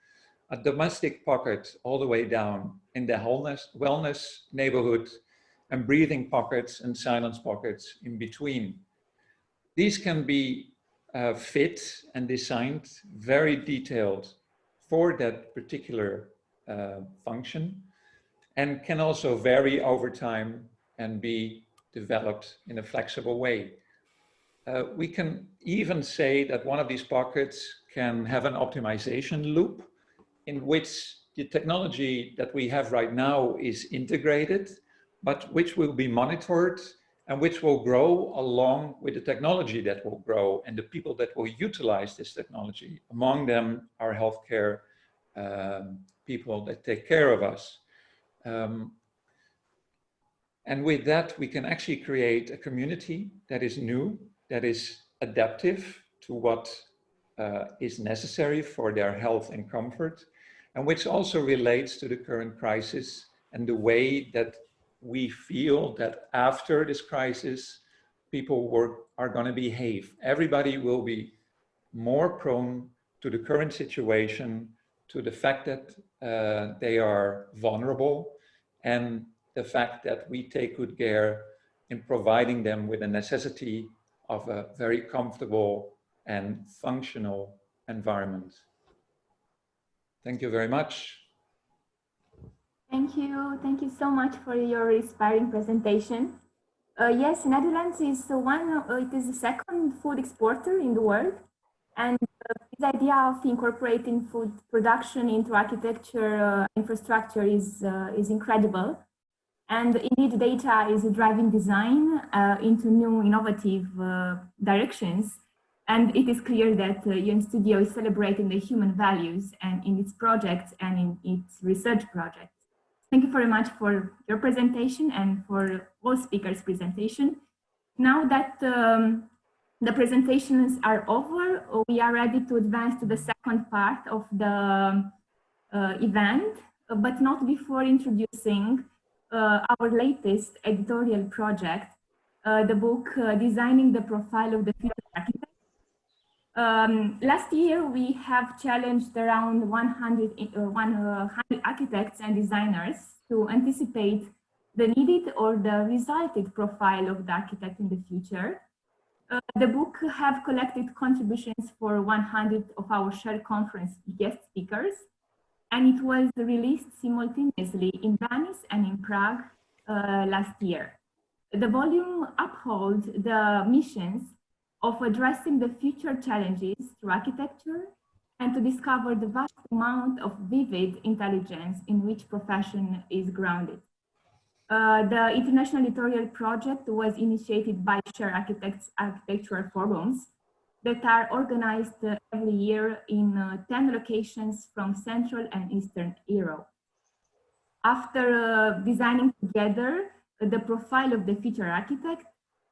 a domestic pocket all the way down in the wellness neighborhood, and breathing pockets and silence pockets in between. These can be fit and designed very detailed for that particular function, and can also vary over time and be developed in a flexible way. We can even say that one of these pockets can have an optimization loop in which the technology that we have right now is integrated, but which will be monitored and which will grow along with the technology that will grow and the people that will utilize this technology. Among them are healthcare people that take care of us. And with that, we can actually create a community that is new, that is adaptive to what is necessary for their health and comfort, and which also relates to the current crisis and the way that we feel that after this crisis, people are going to behave. Everybody will be more prone to the current situation, to the fact that they are vulnerable, and the fact that we take good care in providing them with the necessity of a very comfortable and functional environment. Thank you very much. Thank you. Thank you so much for your inspiring presentation. Yes, Netherlands is it is the second food exporter in the world. And this idea of incorporating food production into architecture infrastructure is incredible. And indeed, data is driving design into new innovative directions. And it is clear that UN Studio is celebrating the human values and in its projects and in its research projects. Thank you very much for your presentation and for all speakers' presentation. Now that the presentations are over, we are ready to advance to the second part of the event, but not before introducing our latest editorial project, the book Designing the Profile of the Future Architect. Last year, we have challenged around 100 architects and designers to anticipate the needed or the resulted profile of the architect in the future. The book have collected contributions for 100 of our shared conference guest speakers, and it was released simultaneously in Venice and in Prague last year. The volume upholds the missions of addressing the future challenges through architecture and to discover the vast amount of vivid intelligence in which profession is grounded. The International Editorial Project was initiated by Share Architects architectural forums that are organized every year in 10 locations from Central and Eastern Europe. After designing together the profile of the future architect,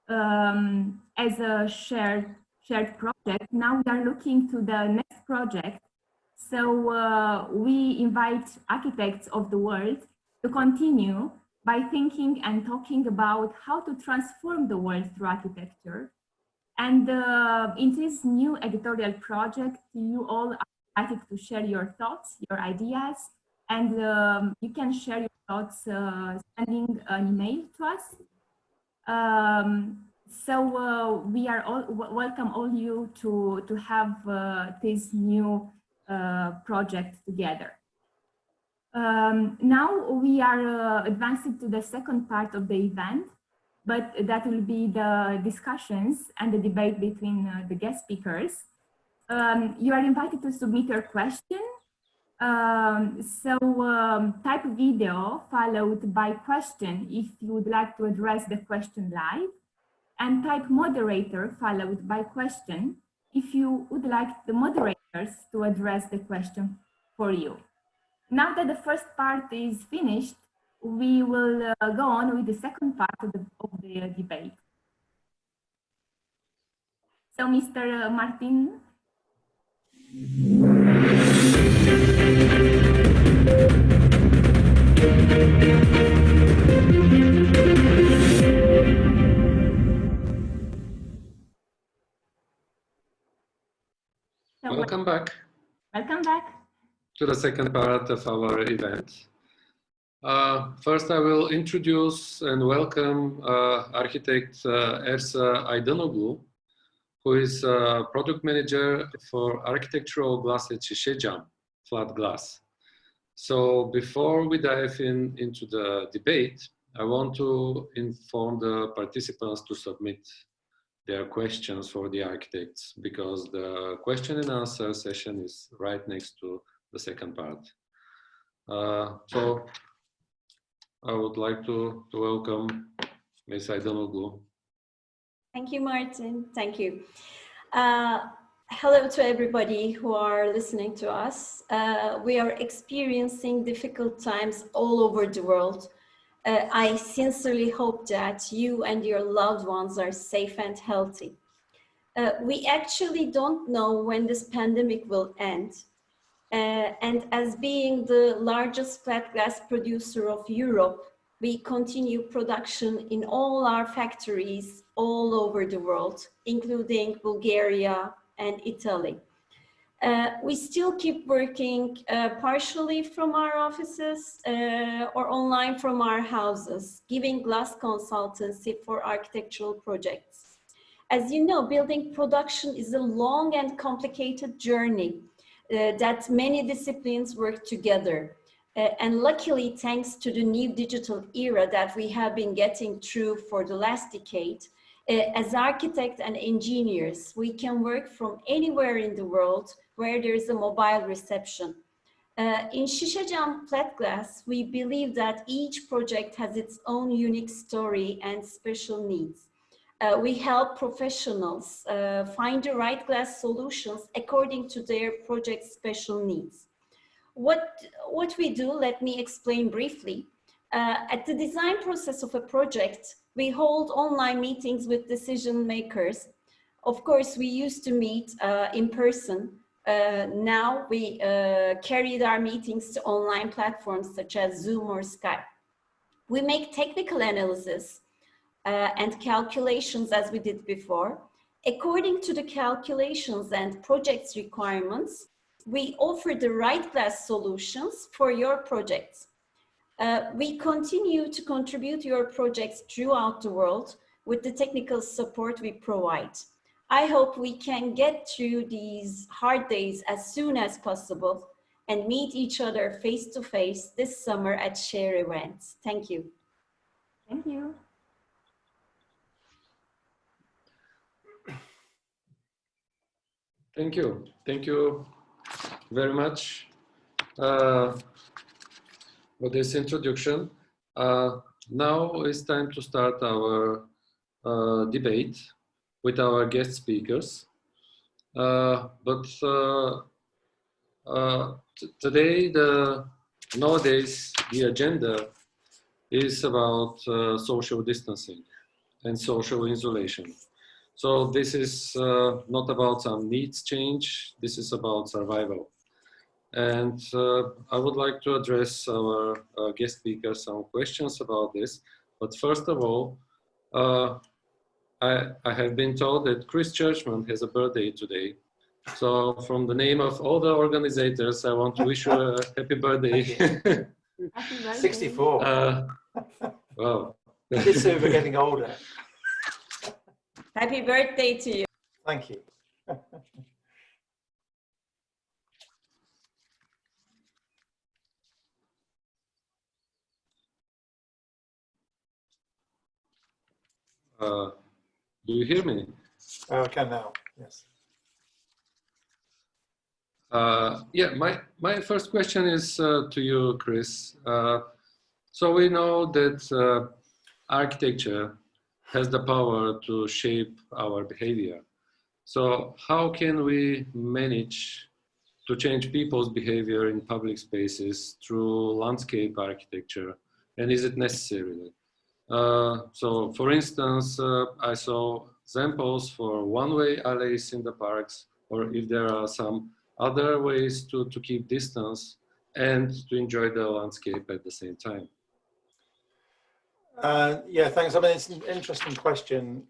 as a shared project, now we are looking to the next project. So we invite architects of the world to continue by thinking and talking about how to transform the world through architecture. And in this new editorial project, you all are invited to share your thoughts, your ideas, and you can share your thoughts sending an email to us. So we are all welcome all you to have this new project together. Now we are advancing to the second part of the event, but that will be the discussions and the debate between the guest speakers. You are invited to submit your question. Type video followed by question if you would like to address the question live, and type moderator followed by question if you would like the moderators to address the question for you. Now that the first part is finished, we will go on with the second part of the debate. So, Mr. Martin. Welcome back. Welcome back To the second part of our event. First, I will introduce and welcome architect Ersa Aydanoglu, who is product manager for architectural glass at Şişecam, flat glass. So before we dive into the debate, I want to inform the participants to submit their questions for the architects, because the question and answer session is right next to the second part. So I would like to welcome Ms. Aydanoglu. Thank you, Martin. Thank you. Hello to everybody who are listening to us. We are experiencing difficult times all over the world. I sincerely hope that you and your loved ones are safe and healthy. We actually don't know when this pandemic will end. And as being the largest flat glass producer of Europe, we continue production in all our factories all over the world, including Bulgaria and Italy. We still keep working partially from our offices or online from our houses, giving glass consultancy for architectural projects. As you know, building production is a long and complicated journey that many disciplines work together. And luckily, thanks to the new digital era that we have been getting through for the last decade, as architects and engineers, we can work from anywhere in the world where there is a mobile reception. In Şişecam Flat Glass, we believe that each project has its own unique story and special needs. We help professionals find the right glass solutions according to their project's special needs. What we do, let me explain briefly. At the design process of a project, we hold online meetings with decision makers. Of course, we used to meet in person. Now we carried our meetings to online platforms such as Zoom or Skype. We make technical analysis and calculations as we did before. According to the calculations and project's requirements, we offer the right glass solutions for your projects. We continue to contribute to your projects throughout the world with the technical support we provide. I hope we can get through these hard days as soon as possible and meet each other face to face this summer at Share events. Thank you. Thank you. Thank you. Thank you very much for this introduction. Now it's time to start our debate with our guest speakers. Today, nowadays, the agenda is about social distancing and social isolation. So this is not about some needs change, this is about survival. And I would like to address our guest speakers some questions about this. But first of all, I have been told that Chris Churchman has a birthday today. So from the name of all the organizers, I want to wish you a happy birthday. Happy birthday. 64. Wow. Kids who are getting older. Happy birthday to you. Thank you. Do you hear me? I can now, yes. Yeah, my first question is to you, Chris. So we know that architecture has the power to shape our behavior. So how can we manage to change people's behavior in public spaces through landscape architecture? And is it necessary? So for instance, I saw examples for one-way alleys in the parks, or if there are some other ways to keep distance and to enjoy the landscape at the same time. Yeah, thanks. I mean, it's an interesting question.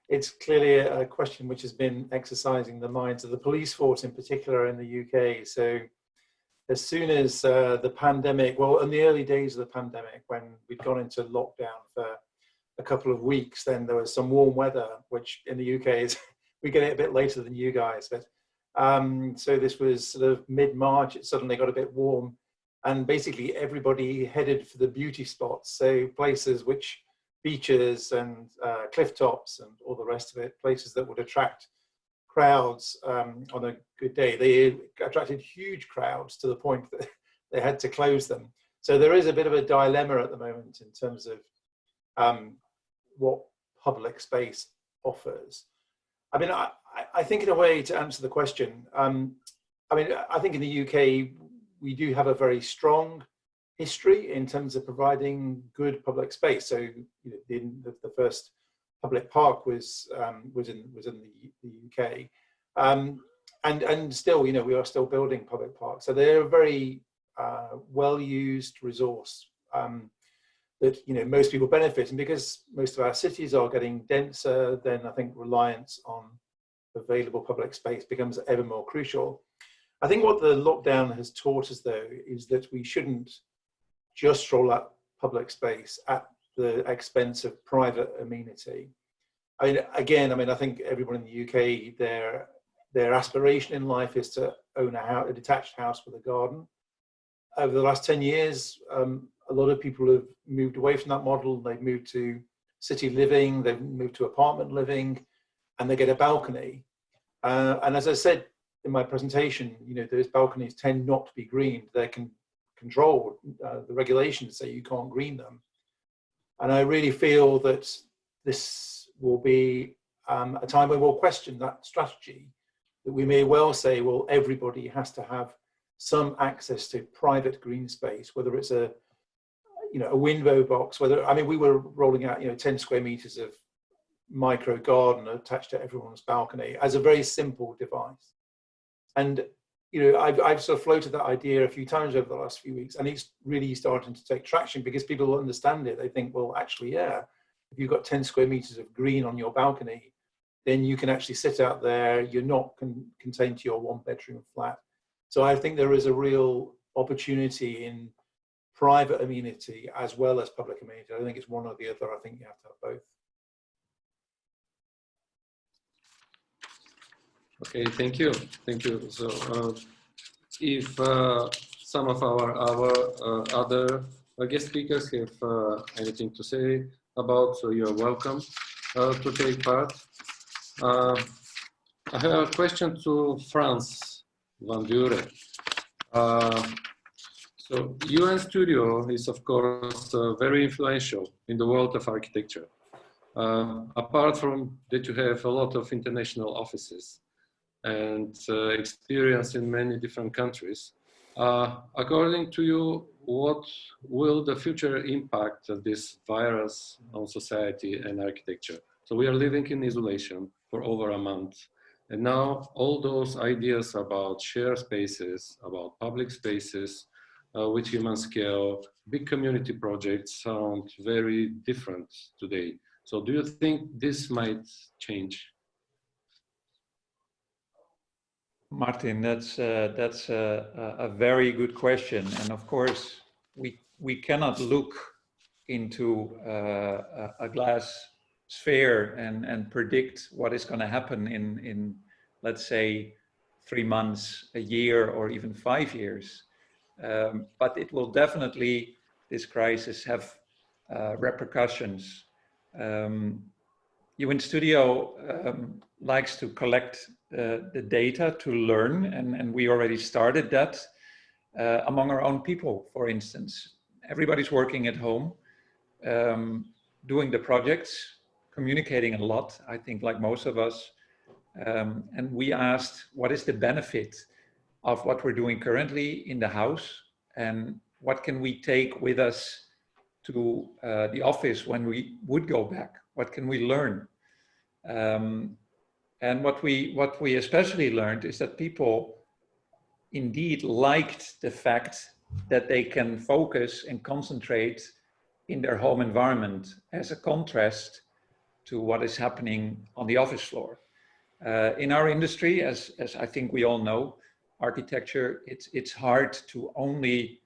It's clearly a question which has been exercising the minds of the police force in particular in the UK. So as soon as the pandemic, well, in the early days of the pandemic, when we'd gone into lockdown for a couple of weeks, then there was some warm weather, which in the UK is, we get it a bit later than you guys. But so this was sort of mid-March, it suddenly got a bit warm. And basically everybody headed for the beauty spots. So places which, beaches and cliff tops and all the rest of it, places that would attract crowds on a good day. They attracted huge crowds to the point that they had to close them. So there is a bit of a dilemma at the moment in terms of what public space offers. I mean, I think in a way to answer the question, I mean, I think in the UK, we do have a very strong history in terms of providing good public space. So you know, the first public park was in the UK, and still, you know, we are still building public parks. So they're a very well-used resource that, you know, most people benefit. And because most of our cities are getting denser, then I think reliance on available public space becomes ever more crucial. I think what the lockdown has taught us, though, is that we shouldn't just roll out public space at the expense of private amenity. I think everyone in the UK, their aspiration in life is to own a detached house with a garden. Over the last 10 years, a lot of people have moved away from that model. They've moved to city living, they've moved to apartment living, and they get a balcony. And as I said in my presentation, those balconies tend not to be greened. They can control the regulations say you can't green them. And I really feel that this will be a time when we'll question that strategy, that we may well say, well, everybody has to have some access to private green space, whether it's a window box, we were rolling out, 10 square meters of micro garden attached to everyone's balcony as a very simple device. And, I've sort of floated that idea a few times over the last few weeks, and it's really starting to take traction because people understand it. They think, well, actually, yeah, if you've got 10 square meters of green on your balcony, then you can actually sit out there. You're not contained to your 1-bedroom flat. So I think there is a real opportunity in private amenity as well as public amenity. I don't think it's one or the other. I think you have to have both. Okay, thank you. So if some of our other guest speakers have anything to say about, so you're welcome to take part. I have a question to Frans van Buren. So UN Studio is, of course, very influential in the world of architecture. Apart from that, you have a lot of international offices and experience in many different countries. According to you, what will the future impact of this virus on society and architecture? So we are living in isolation for over a month. And now all those ideas about shared spaces, about public spaces, with human scale, big community projects sound very different today. So do you think this might change? Martin, that's a very good question. And of course, we cannot look into a glass sphere and predict what is going to happen in, let's say, 3 months, a year, or even 5 years. But it will definitely, this crisis, have repercussions. UN Studio likes to collect the data to learn, and we already started that among our own people, for instance. Everybody's working at home, doing the projects, communicating a lot, I think, like most of us. And we asked, what is the benefit of what we're doing currently in the house, and what can we take with us to the office when we would go back? What can we learn? And what we especially learned is that people indeed liked the fact that they can focus and concentrate in their home environment as a contrast to what is happening on the office floor. In our industry, as I think we all know, architecture, it's hard to only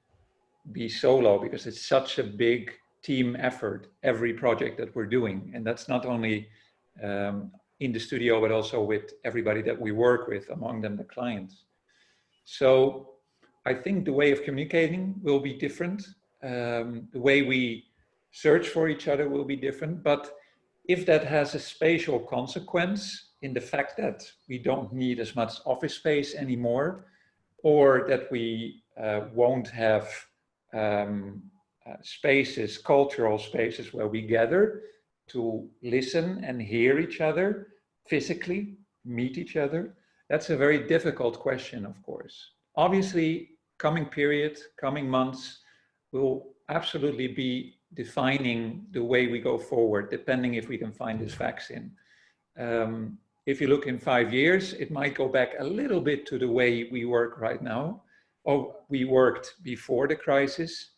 be solo because it's such a big team effort, every project that we're doing. And that's not only in the studio, but also with everybody that we work with, among them the clients. So I think the way of communicating will be different. The way we search for each other will be different. But if that has a spatial consequence in the fact that we don't need as much office space anymore, or that we won't have spaces, cultural spaces where we gather to listen and hear each other physically, meet each other, that's a very difficult question, of course. Obviously, coming period, coming months will absolutely be defining the way we go forward, depending if we can find this vaccine. If you look in 5 years, it might go back a little bit to the way we work right now, or we worked before the crisis.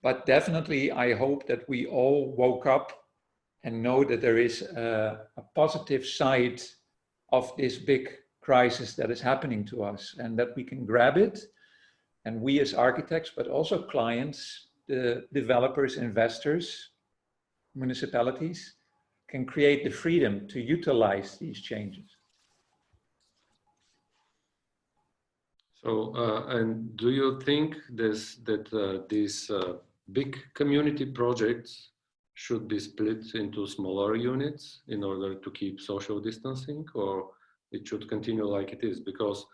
But definitely, I hope that we all woke up and know that there is a positive side of this big crisis that is happening to us, and that we can grab it. And we as architects, but also clients, the developers, investors, municipalities, can create the freedom to utilize these changes. So, and do you think that these big community projects should be split into smaller units in order to keep social distancing, or it should continue like it is? Because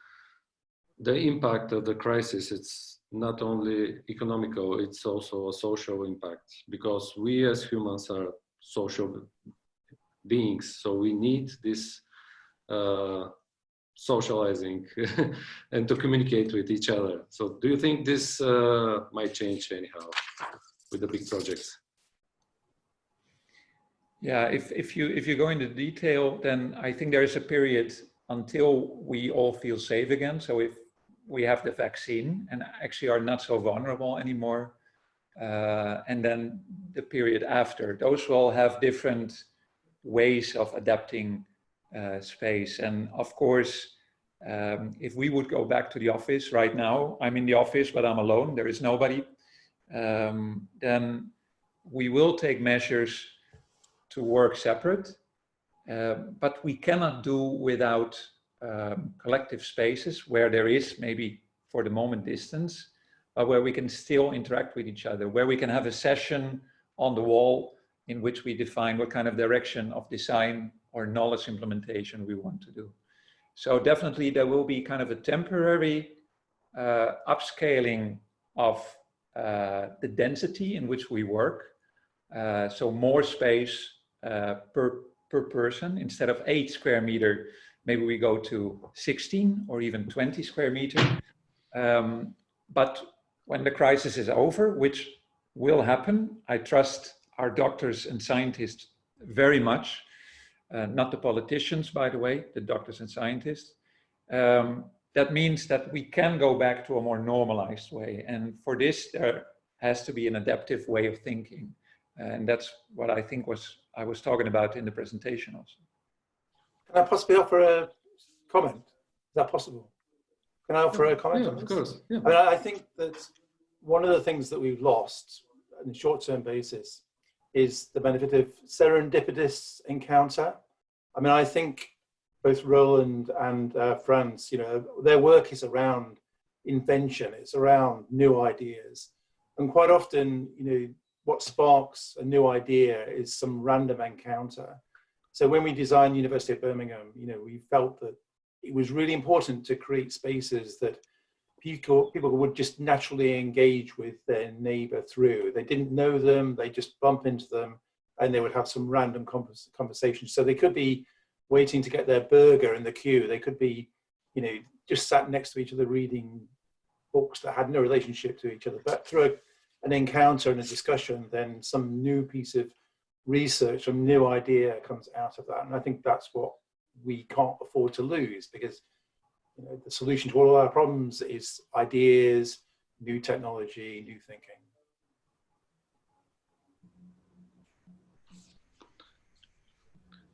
the impact of the crisis, it's not only economical, it's also a social impact, because we as humans are social beings, so we need this socializing and to communicate with each other. So do you think this might change anyhow with the big projects? Yeah, if you go into detail, then I think there is a period until we all feel safe again. So if we have the vaccine and actually are not so vulnerable anymore, and then the period after, those will have different ways of adapting space. And of course, if we would go back to the office right now, I'm in the office, but I'm alone, there is nobody, then we will take measures to work separate, but we cannot do without collective spaces where there is maybe for the moment distance, but where we can still interact with each other, where we can have a session on the wall in which we define what kind of direction of design or knowledge implementation we want to do. So definitely there will be kind of a temporary upscaling of the density in which we work. So more space per person. Instead of 8 square meter, maybe we go to 16 or even 20 square meter. But when the crisis is over, which will happen, I trust our doctors and scientists very much, not the politicians, by the way, the doctors and scientists. That means that we can go back to a more normalized way. And for this, there has to be an adaptive way of thinking. And that's what I think I was talking about in the presentation also. Can I possibly offer a comment? Is that possible? Can I offer a comment on this? Of course. Yeah. I mean, I think that one of the things that we've lost on a short-term basis is the benefit of serendipitous encounter. I mean, I think both Roland and Franz, you know, their work is around invention. It's around new ideas. And quite often, you know, what sparks a new idea is some random encounter. So when we designed University of Birmingham, you know, we felt that it was really important to create spaces that people would just naturally engage with their neighbor through. They didn't know them, they just bump into them and they would have some random conversation. So they could be waiting to get their burger in the queue. They could be, you know, just sat next to each other reading books that had no relationship to each other. But through an encounter and a discussion, then some new piece of research, some new idea comes out of that. And I think that's what we can't afford to lose, because you know, the solution to all our problems is ideas, new technology, new thinking.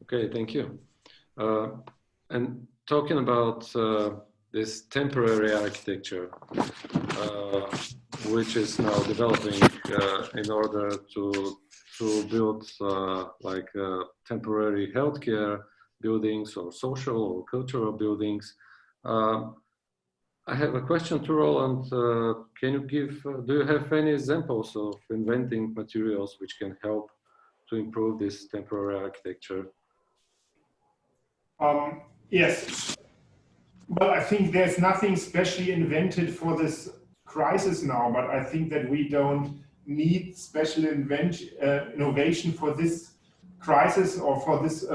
Okay, thank you. And talking about this temporary architecture, which is now developing in order to build like temporary healthcare buildings or social or cultural buildings. I have a question to Roland. Can you give, do you have any examples of inventing materials which can help to improve this temporary architecture? Yes. Well, I think there's nothing specially invented for this crisis now, but I think that we don't need special innovation for this crisis or for this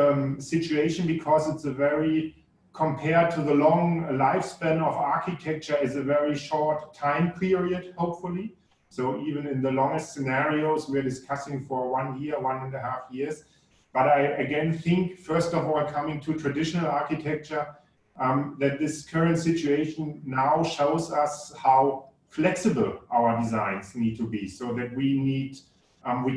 situation, because it's a very, compared to the long lifespan of architecture, is a very short time period, hopefully. So even in the longest scenarios, we're discussing for 1 year, 1.5 years. But I again think, first of all, coming to traditional architecture, that this current situation now shows us how flexible our designs need to be, so that we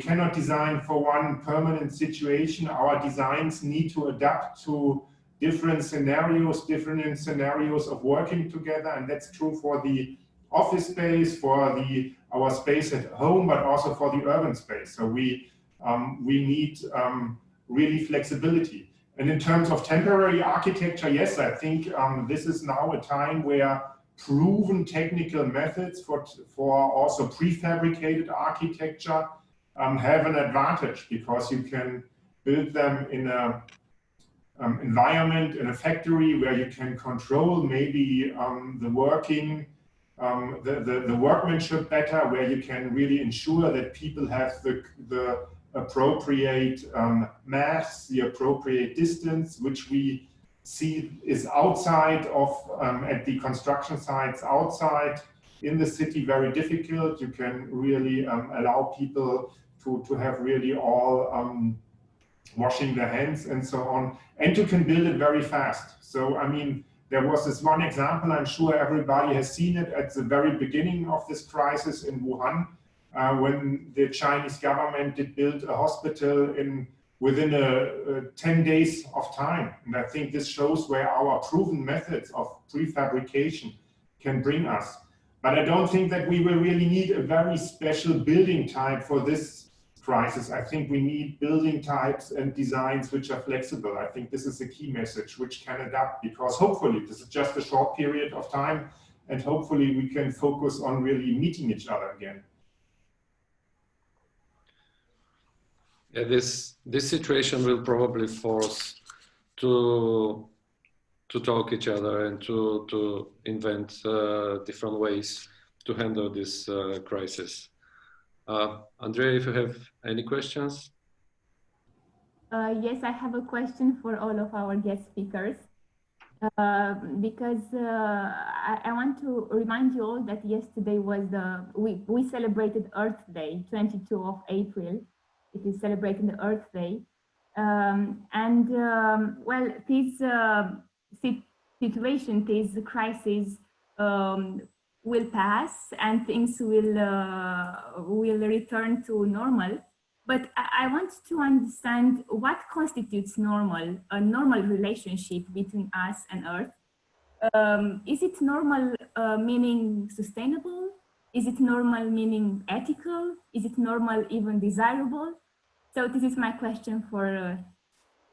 cannot design for one permanent situation. Our designs need to adapt to different scenarios of working together, and that's true for the office space, for our space at home, but also for the urban space. So we need really flexibility. And in terms of temporary architecture, yes, I think this is now a time where proven technical methods for also prefabricated architecture have an advantage, because you can build them in a environment, in a factory where you can control maybe the working, the workmanship better, where you can really ensure that people have the appropriate mass, the appropriate distance, which we see is outside of, at the construction sites outside in the city, very difficult. You can really allow people to have really all washing their hands and so on, and you can build it very fast. So, I mean, there was this one example, I'm sure everybody has seen it at the very beginning of this crisis in Wuhan, when the Chinese government did build a hospital within 10 days of time. And I think this shows where our proven methods of prefabrication can bring us. But I don't think that we will really need a very special building type for this crisis. I think we need building types and designs which are flexible. I think this is a key message, which can adapt, because hopefully this is just a short period of time, and hopefully we can focus on really meeting each other again. Yeah, this situation will probably force to talk each other and to invent different ways to handle this crisis. Andrea, if you have any questions? Yes, I have a question for all of our guest speakers, because I want to remind you all that yesterday was we celebrated Earth Day, 22 of April. It is celebrating the Earth Day. Well, this situation, this crisis will pass and things will return to normal. But I want to understand what constitutes normal, a normal relationship between us and Earth. Is it normal meaning sustainable? Is it normal meaning ethical? Is it normal even desirable? So this is my question for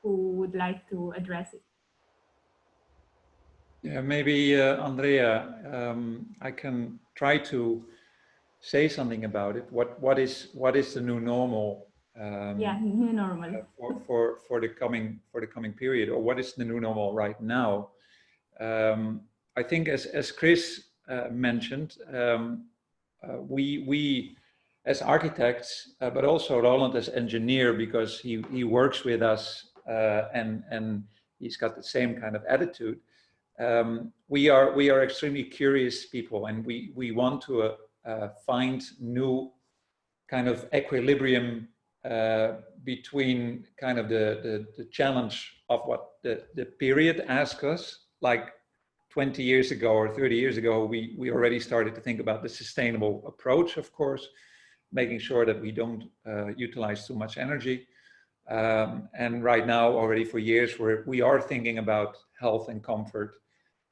who would like to address it. Yeah, maybe Andrea, I can try to say something about it. What is the new normal? Yeah, new normal for the coming period, or what is the new normal right now? I think as Chris mentioned, we as architects, but also Roland as engineer, because he works with us and he's got the same kind of attitude. We are extremely curious people, and we want to find new kind of equilibrium between kind of the challenge of what the period asks us. Like 20 years ago or 30 years ago, we already started to think about the sustainable approach, of course, making sure that we don't utilize too much energy. And right now, already for years, we are thinking about health and comfort.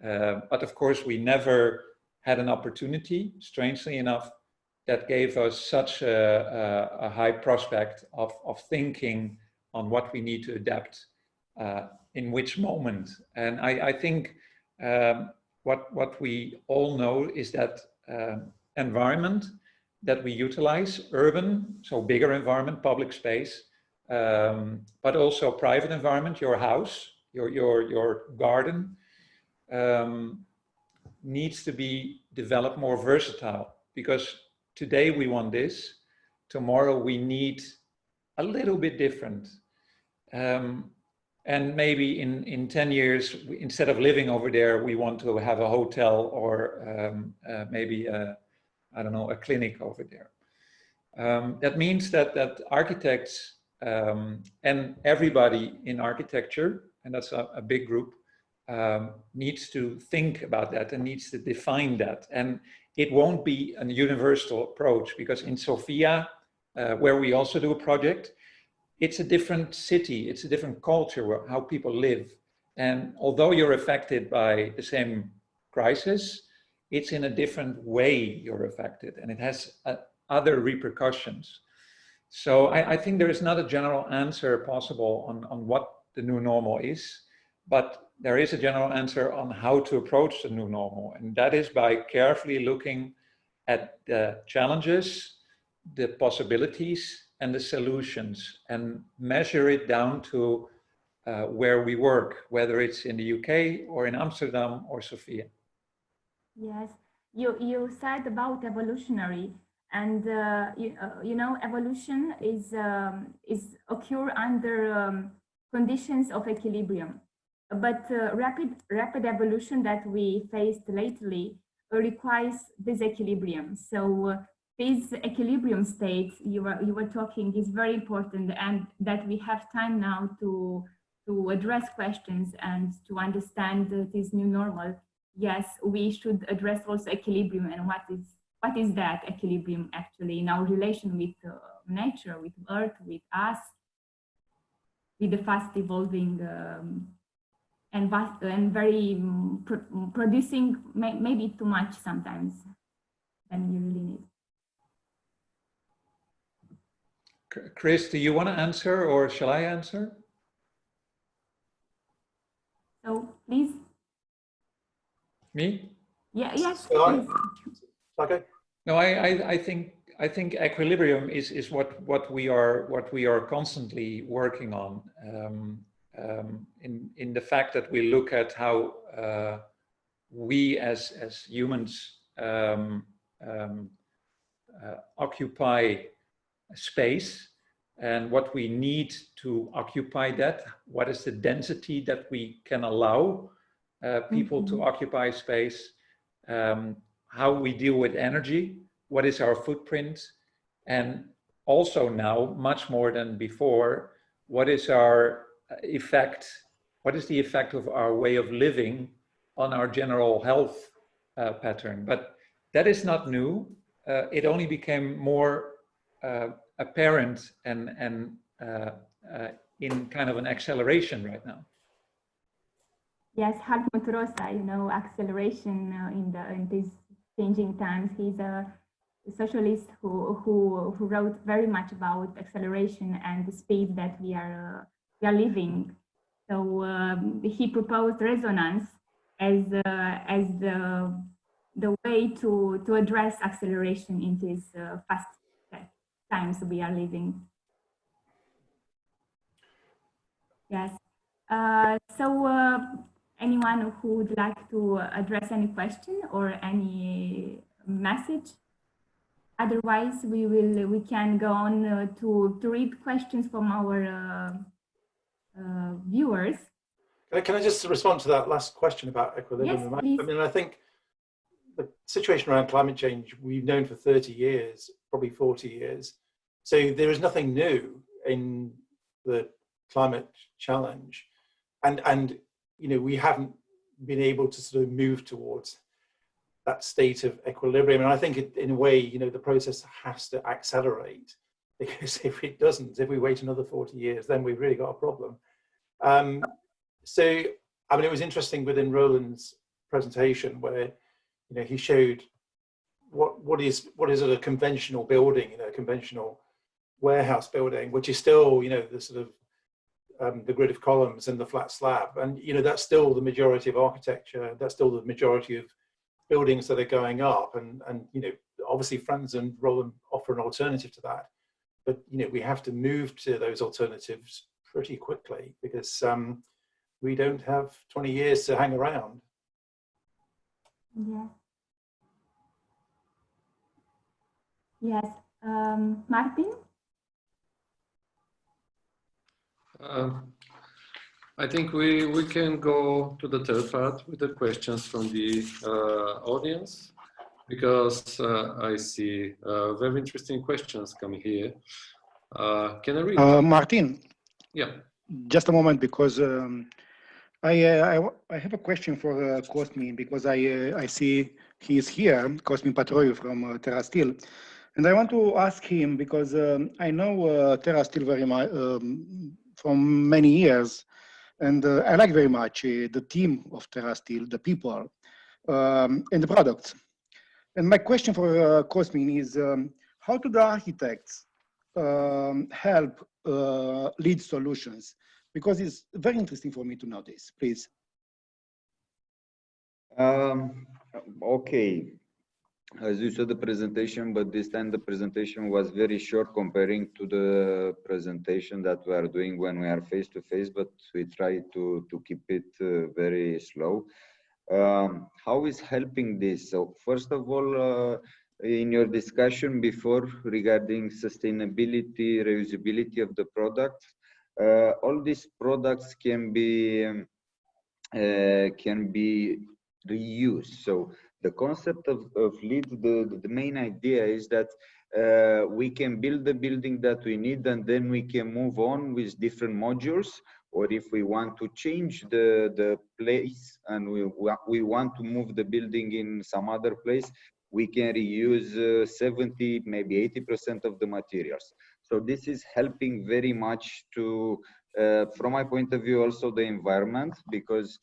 But of course, we never had an opportunity, strangely enough, that gave us such a high prospect of thinking on what we need to adapt in which moment. And I think what we all know is that environment that we utilize, urban, so bigger environment, public space, but also private environment, your house, your garden, needs to be developed more versatile, because today we want this, tomorrow we need a little bit different. And maybe in 10 years, instead of living over there, we want to have a hotel or maybe I don't know, a clinic over there. That means that architects and everybody in architecture, and that's a big group, needs to think about that and needs to define that. And it won't be a universal approach, because in Sofia, where we also do a project, it's a different city, it's a different culture, how people live. And although you're affected by the same crisis, it's in a different way you're affected, and it has other repercussions. So I think there is not a general answer possible on what the new normal is, but there is a general answer on how to approach the new normal. And that is by carefully looking at the challenges, the possibilities, and the solutions, and measure it down to where we work, whether it's in the UK or in Amsterdam or Sofia. Yes, you said about evolutionary, and you know, evolution is occur under conditions of equilibrium. But rapid evolution that we faced lately requires disequilibrium. So this equilibrium state you were talking is very important, and that we have time now to address questions and to understand this new normal. Yes, we should address also equilibrium, and what is that equilibrium actually in our relation with nature, with Earth, with us, with the fast evolving and very producing maybe too much sometimes than you really need. Chris, do you want to answer, or shall I answer? So please. Me? Yeah. Yes. Okay. No, I think equilibrium is what we are constantly working on. In the fact that we look at how we as humans occupy space, and what we need to occupy that, what is the density that we can allow people to occupy space, how we deal with energy, what is our footprint, and also now, much more than before, what is our effect, what is the effect of our way of living on our general health pattern. But that is not new. It only became more apparent and in kind of an acceleration right now. Yes, Hartmut Rosa, you know, acceleration in these changing times. He's a socialist who wrote very much about acceleration and the speed that we are living. So he proposed resonance as the way to address acceleration in these fast times we are living. Yes. So anyone who would like to address any question or any message? Otherwise, we can go on to read questions from our viewers. Can I just respond to that last question about equilibrium? Yes, please. I mean, I think the situation around climate change we've known for 30 years, probably 40 years. So there is nothing new in the climate challenge, and you know, we haven't been able to sort of move towards that state of equilibrium. And I think in a way, you know, the process has to accelerate, because if it doesn't, if we wait another 40 years, then we've really got a problem. So, I mean, it was interesting within Roland's presentation where, you know, he showed what is a conventional building, you know, a conventional warehouse building, which is still, you know, the sort of the grid of columns and the flat slab. And, you know, that's still the majority of architecture. That's still the majority of buildings that are going up. And you know, obviously Franz and Roland offer an alternative to that. But, you know, we have to move to those alternatives pretty quickly, because we don't have 20 years to hang around. Yeah. Yes. Martin? I think we can go to the third part with the questions from the audience, because I see very interesting questions coming here. Can I read? Martin? Yeah. Just a moment, because I have a question for Cosmin, because I see he is here, Cosmin Patroiu from Terra Steel. And I want to ask him, because I know Terra Steel very much from many years, and I like very much the team of Terra Steel, the people, and the products. And my question for Cosmin is, how do the architects help LEED solutions? Because it's very interesting for me to know this, please. Okay. As you saw the presentation, but this time the presentation was very short comparing to the presentation that we are doing when we are face to face, but we try to keep it very slow. How is helping this? So first of all, in your discussion before regarding sustainability, reusability of the product, all these products can be reused. So the concept of LEED, the main idea is that we can build the building that we need, and then we can move on with different modules. Or if we want to change the place and we want to move the building in some other place, we can reuse 70, maybe 80% of the materials. So this is helping very much to, from my point of view, also the environment, because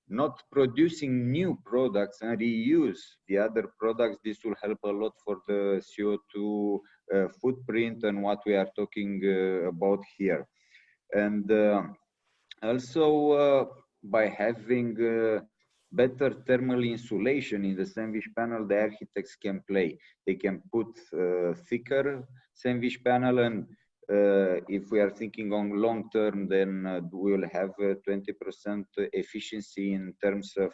not producing new products and reuse the other products, this will help a lot for the CO2 footprint and what we are talking about here. And also by having better thermal insulation in the sandwich panel, the architects can play. They can put thicker sandwich panel, and if we are thinking on long term, then we will have 20% efficiency in terms of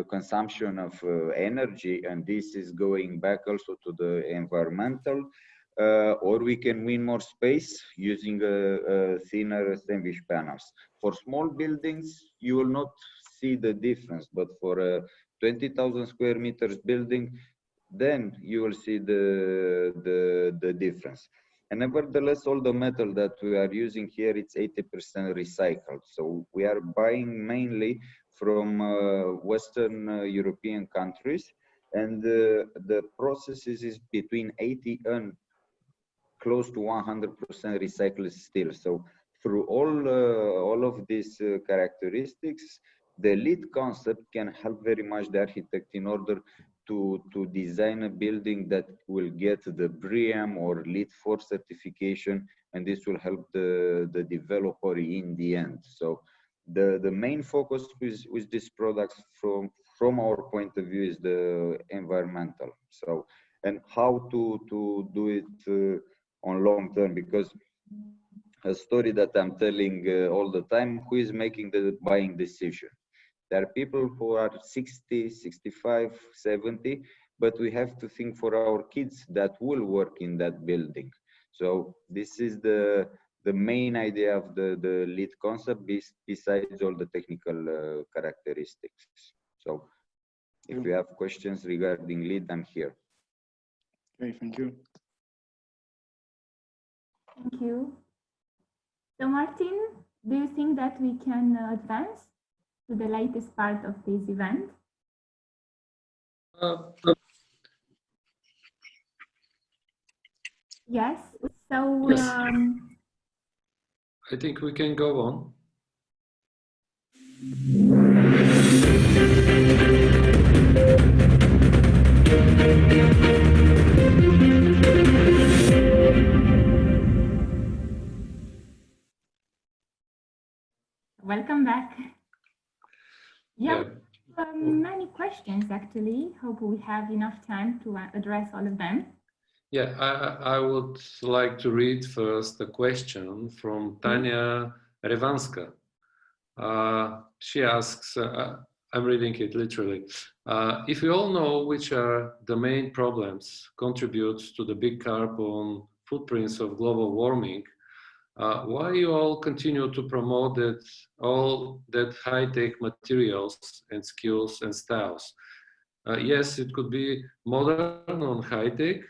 consumption of energy, and this is going back also to the environmental. Or we can win more space using thinner sandwich panels. For small buildings, you will not see the difference, but for a 20,000 square meters building, then you will see the difference. And nevertheless, all the metal that we are using here, it's 80% recycled. So we are buying mainly from Western European countries, and the process is between 80 and close to 100% recycled steel. So through all of these characteristics, the LEED concept can help very much the architect in order to design a building that will get the BREEAM or LEED 4 certification, and this will help the developer in the end. So the main focus with these products from our point of view is the environmental. So, and how to do it on long term, because a story that I'm telling all the time, who is making the buying decision? There are people who are 60, 65, 70, but we have to think for our kids that will work in that building. So this is the main idea of the LEED concept, besides all the technical characteristics. So if you have questions regarding LEED, I'm here. Okay, thank you. Thank you. So Martin, do you think that we can advance to the latest part of this event? Yes, so yes. I think we can go on. Welcome back. Yeah, many questions actually. Hope we have enough time to address all of them. Yeah, I would like to read first a question from Tanya Revanska. She asks, I'm reading it literally. If we all know which are the main problems contribute to the big carbon footprints of global warming, why you all continue to promote that all that high-tech materials and skills and styles? Yes, it could be modern on high-tech,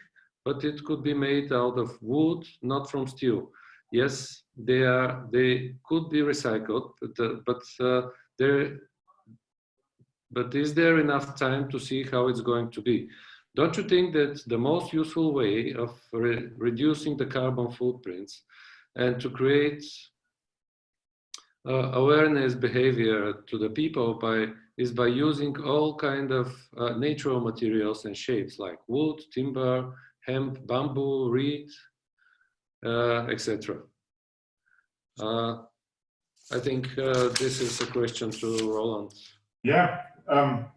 but it could be made out of wood, not from steel. Yes, they could be recycled, but is there enough time to see how it's going to be? Don't you think that the most useful way of reducing the carbon footprints and to create awareness behavior to the people is by using all kind of natural materials and shapes like wood, timber, hemp, bamboo, reed, etc. I think this is a question to Roland. Yeah,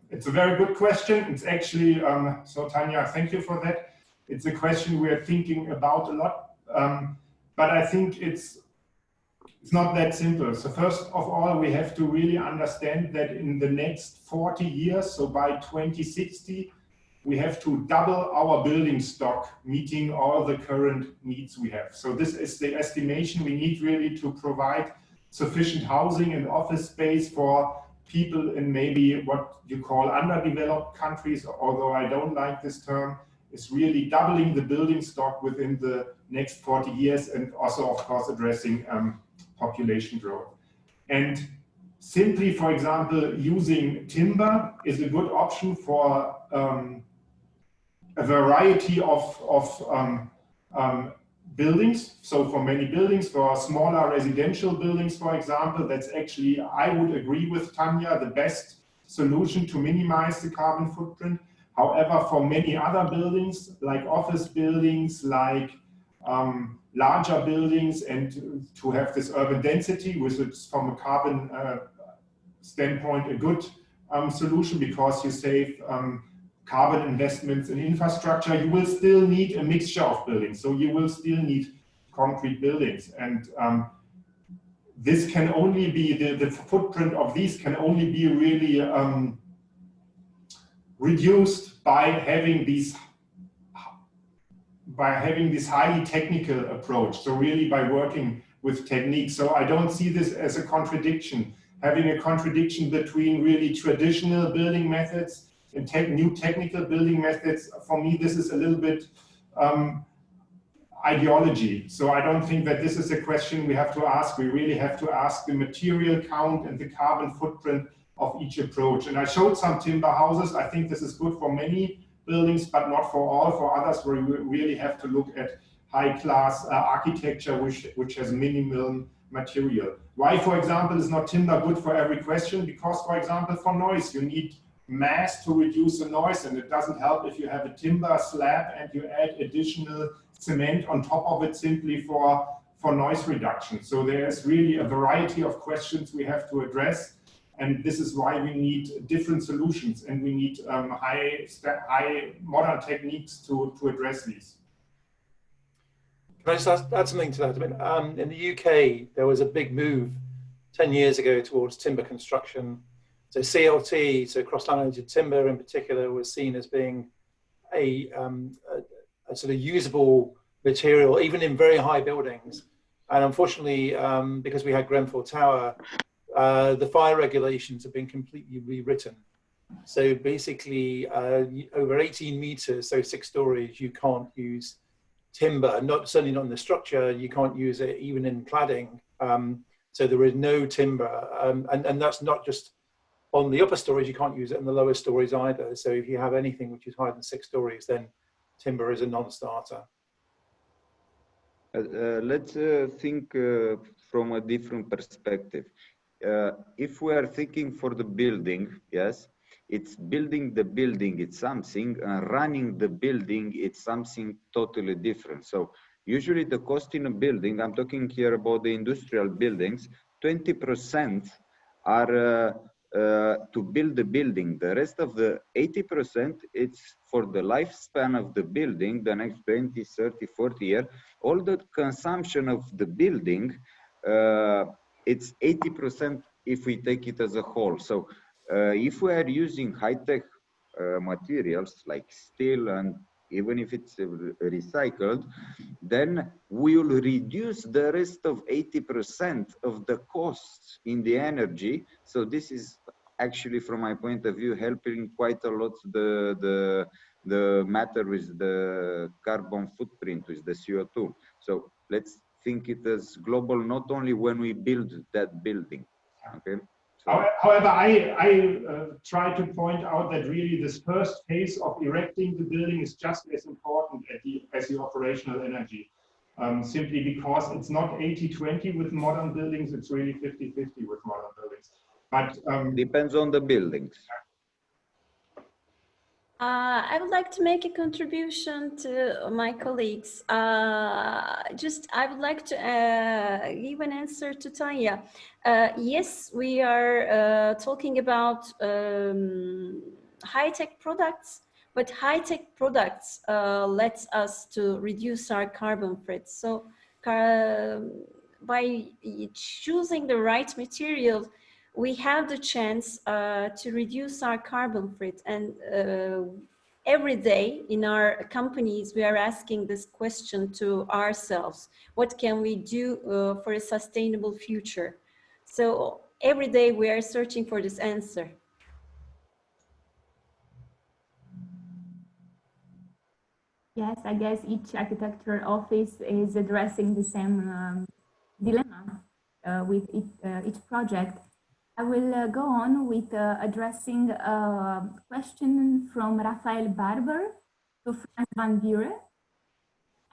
it's a very good question. It's actually, so Tanya, thank you for that. It's a question we are thinking about a lot, but I think it's not that simple. So first of all, we have to really understand that in the next 40 years, so by 2060, we have to double our building stock, meeting all the current needs we have. So this is the estimation we need really to provide sufficient housing and office space for people in maybe what you call underdeveloped countries, although I don't like this term. Is really doubling the building stock within the next 40 years and also, of course, addressing population growth. And simply, for example, using timber is a good option for a variety of buildings. So for many buildings, for smaller residential buildings, for example, that's actually, I would agree with Tanya, the best solution to minimize the carbon footprint. However, for many other buildings, like office buildings, like larger buildings, and to have this urban density, which is from a carbon standpoint a good solution because you save carbon investments in infrastructure, you will still need a mixture of buildings. So you will still need concrete buildings. And this can only be, the footprint of these can only be really reduced by having this highly technical approach. So really by working with techniques. So I don't see this as a contradiction. Having a contradiction between really traditional building methods and new technical building methods, for me, this is a little bit ideology. So I don't think that this is a question we have to ask. We really have to ask the material count and the carbon footprint of each approach. And I showed some timber houses. I think this is good for many buildings, but not for all. For others, we really have to look at high-class architecture, which has minimal material. Why, for example, is not timber good for every question? Because, for example, for noise, you need mass to reduce the noise, and it doesn't help if you have a timber slab and you add additional cement on top of it simply for noise reduction. So there's really a variety of questions we have to address. And this is why we need different solutions, and we need high modern techniques to address these. Can I just add something to that? I mean, in the UK, there was a big move 10 years ago towards timber construction. So CLT, so cross-laminated timber in particular, was seen as being a sort of usable material, even in very high buildings. And unfortunately, because we had Grenfell Tower, the fire regulations have been completely rewritten. So basically, over 18 meters, so 6 stories, you can't use timber, certainly not in the structure. You can't use it even in cladding. So there is no timber. And that's not just on the upper stories, you can't use it in the lower stories either. So if you have anything which is higher than 6 stories, then timber is a non-starter. Let's think from a different perspective. If we are thinking for the building, yes, it's building the building, it's something, and running the building, it's something totally different. So usually the cost in a building, I'm talking here about the industrial buildings, 20% are to build the building. The rest of the 80%, it's for the lifespan of the building, the next 20, 30, 40 years. All the consumption of the building, it's 80% if we take it as a whole. So if we are using high-tech materials like steel, and even if it's recycled, then we will reduce the rest of 80% of the costs in the energy. So this is actually, from my point of view, helping quite a lot the matter with the carbon footprint, with the CO2. So let's think it as global, not only when we build that building. Okay. So. However, I try to point out that really this first phase of erecting the building is just as important as the operational energy, simply because it's not 80-20 with modern buildings, it's really 50-50 with modern buildings. But depends on the buildings. I would like to make a contribution to my colleagues. I would like to give an answer to Tanya. Yes, we are talking about high-tech products, but high-tech products lets us to reduce our carbon footprint. So by choosing the right material, we have the chance to reduce our carbon footprint. And every day in our companies, we are asking this question to ourselves: what can we do for a sustainable future? So every day we are searching for this answer. Yes, I guess each architecture office is addressing the same dilemma with each project. I will go on with addressing a question from Rafael Barber to Franz van Buren.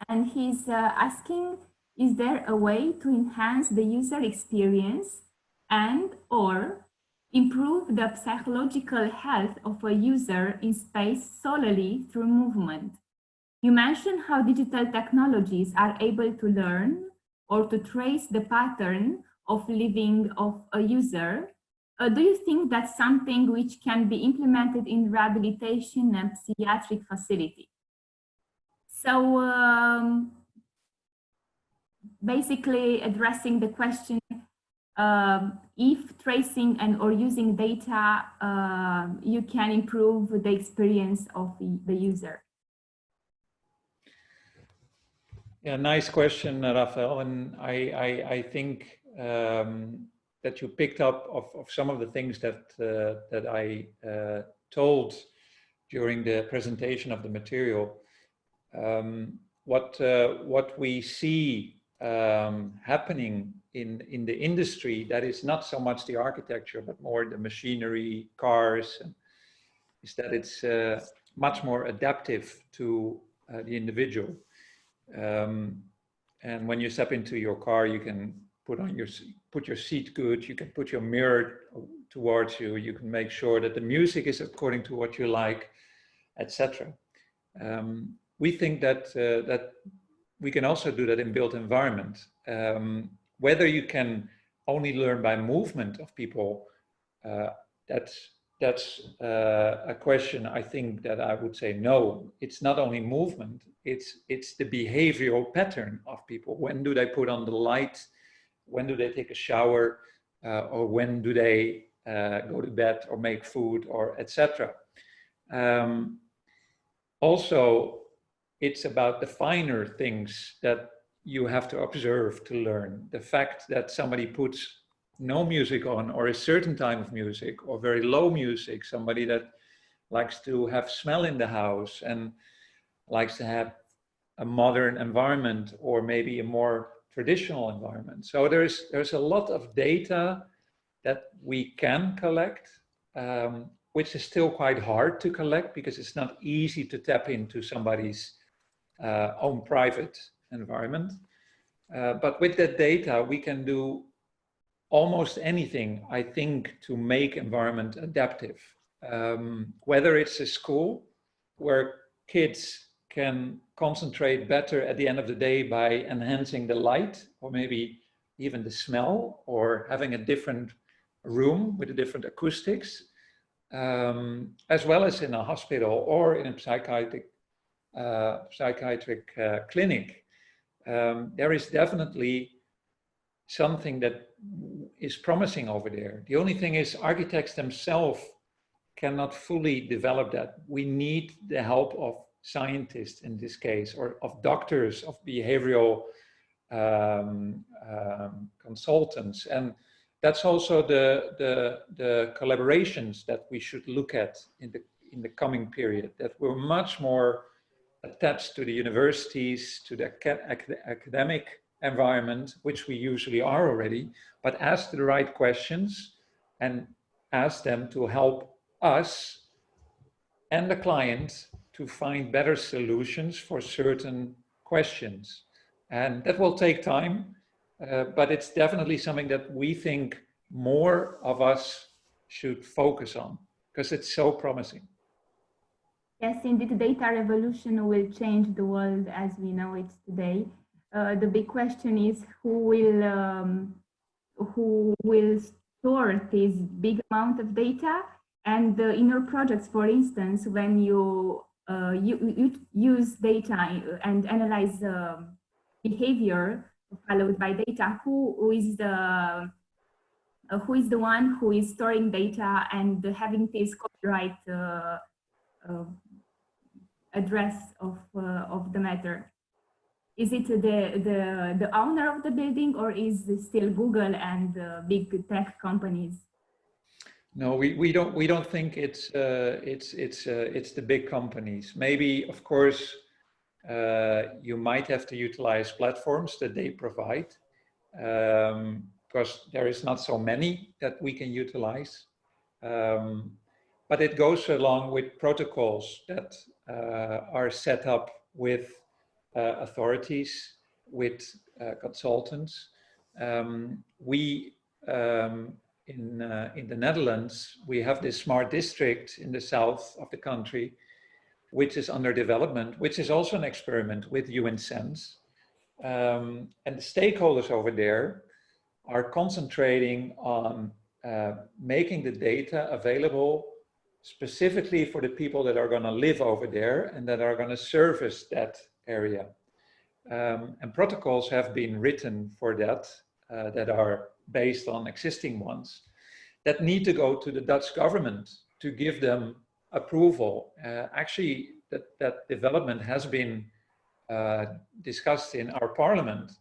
And he's asking, is there a way to enhance the user experience and or improve the psychological health of a user in space solely through movement? You mentioned how digital technologies are able to learn or to trace the pattern of living of a user. Do you think that's something which can be implemented in rehabilitation and psychiatric facility? So basically addressing the question, if tracing and or using data, you can improve the experience of the user. Yeah, nice question, Rafael. And I think that you picked up of some of the things that that I told during the presentation of the material. What we see happening in the industry, that is not so much the architecture, but more the machinery, cars, is that it's much more adaptive to the individual. And when you step into your car, you can put your seat good, you can put your mirror towards you, you can make sure that the music is according to what you like, etc. We think that that we can also do that in built environment. Whether you can only learn by movement of people, that's a question I think that I would say no. It's not only movement, it's the behavioral pattern of people. When do they put on the light? When do they take a shower? Or when do they go to bed or make food, or etc. Also, it's about the finer things that you have to observe to learn. The fact that somebody puts no music on, or a certain time of music, or very low music, somebody that likes to have smell in the house and likes to have a modern environment, or maybe a more traditional environment. So there's a lot of data that we can collect, which is still quite hard to collect because it's not easy to tap into somebody's own private environment. But with that data, we can do almost anything, I think, to make environment adaptive. Whether it's a school where kids can concentrate better at the end of the day by enhancing the light, or maybe even the smell, or having a different room with a different acoustics, as well as in a hospital or in a psychiatric clinic. There is definitely something that is promising over there. The only thing is, architects themselves cannot fully develop that. We need the help of scientists in this case, or of doctors, of behavioral consultants. And that's also the collaborations that we should look at in the coming period, that we're much more attached to the universities, to the academic environment, which we usually are already, but ask the right questions and ask them to help us and the client to find better solutions for certain questions. And that will take time, but it's definitely something that we think more of us should focus on, because it's so promising. Yes, indeed, the data revolution will change the world as we know it today. The big question is who will store this big amount of data. And in your projects, for instance, when you use data and analyze behavior followed by data, who is the one who is storing data and having this copyright address of the matter? Is it the owner of the building, or is it still Google and big tech companies? No, we don't think it's the big companies. Maybe, of course, you might have to utilize platforms that they provide, because there is not so many that we can utilize. But it goes along with protocols that are set up with authorities, with consultants. In the Netherlands, we have this smart district in the south of the country, which is under development, which is also an experiment with UN Sense. And the stakeholders over there are concentrating on making the data available specifically for the people that are going to live over there and that are going to service that area. And protocols have been written for that, that are based on existing ones, that need to go to the Dutch government to give them approval. Actually, that development has been discussed in our parliament,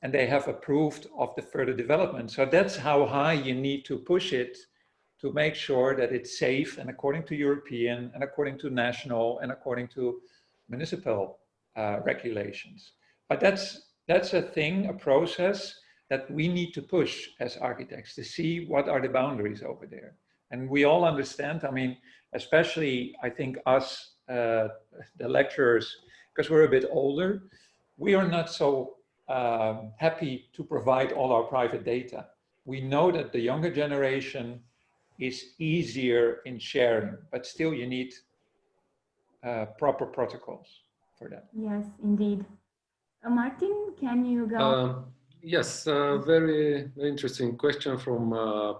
and they have approved of the further development. So that's how high you need to push it to make sure that it's safe and according to European and according to national and according to municipal regulations. But that's a thing, a process that we need to push as architects to see what are the boundaries over there. And we all understand, I mean, especially I think us, the lecturers, because we're a bit older, we are not so happy to provide all our private data. We know that the younger generation is easier in sharing, but still you need proper protocols for that. Yes, indeed. Martin, can you go? Yes, very interesting question from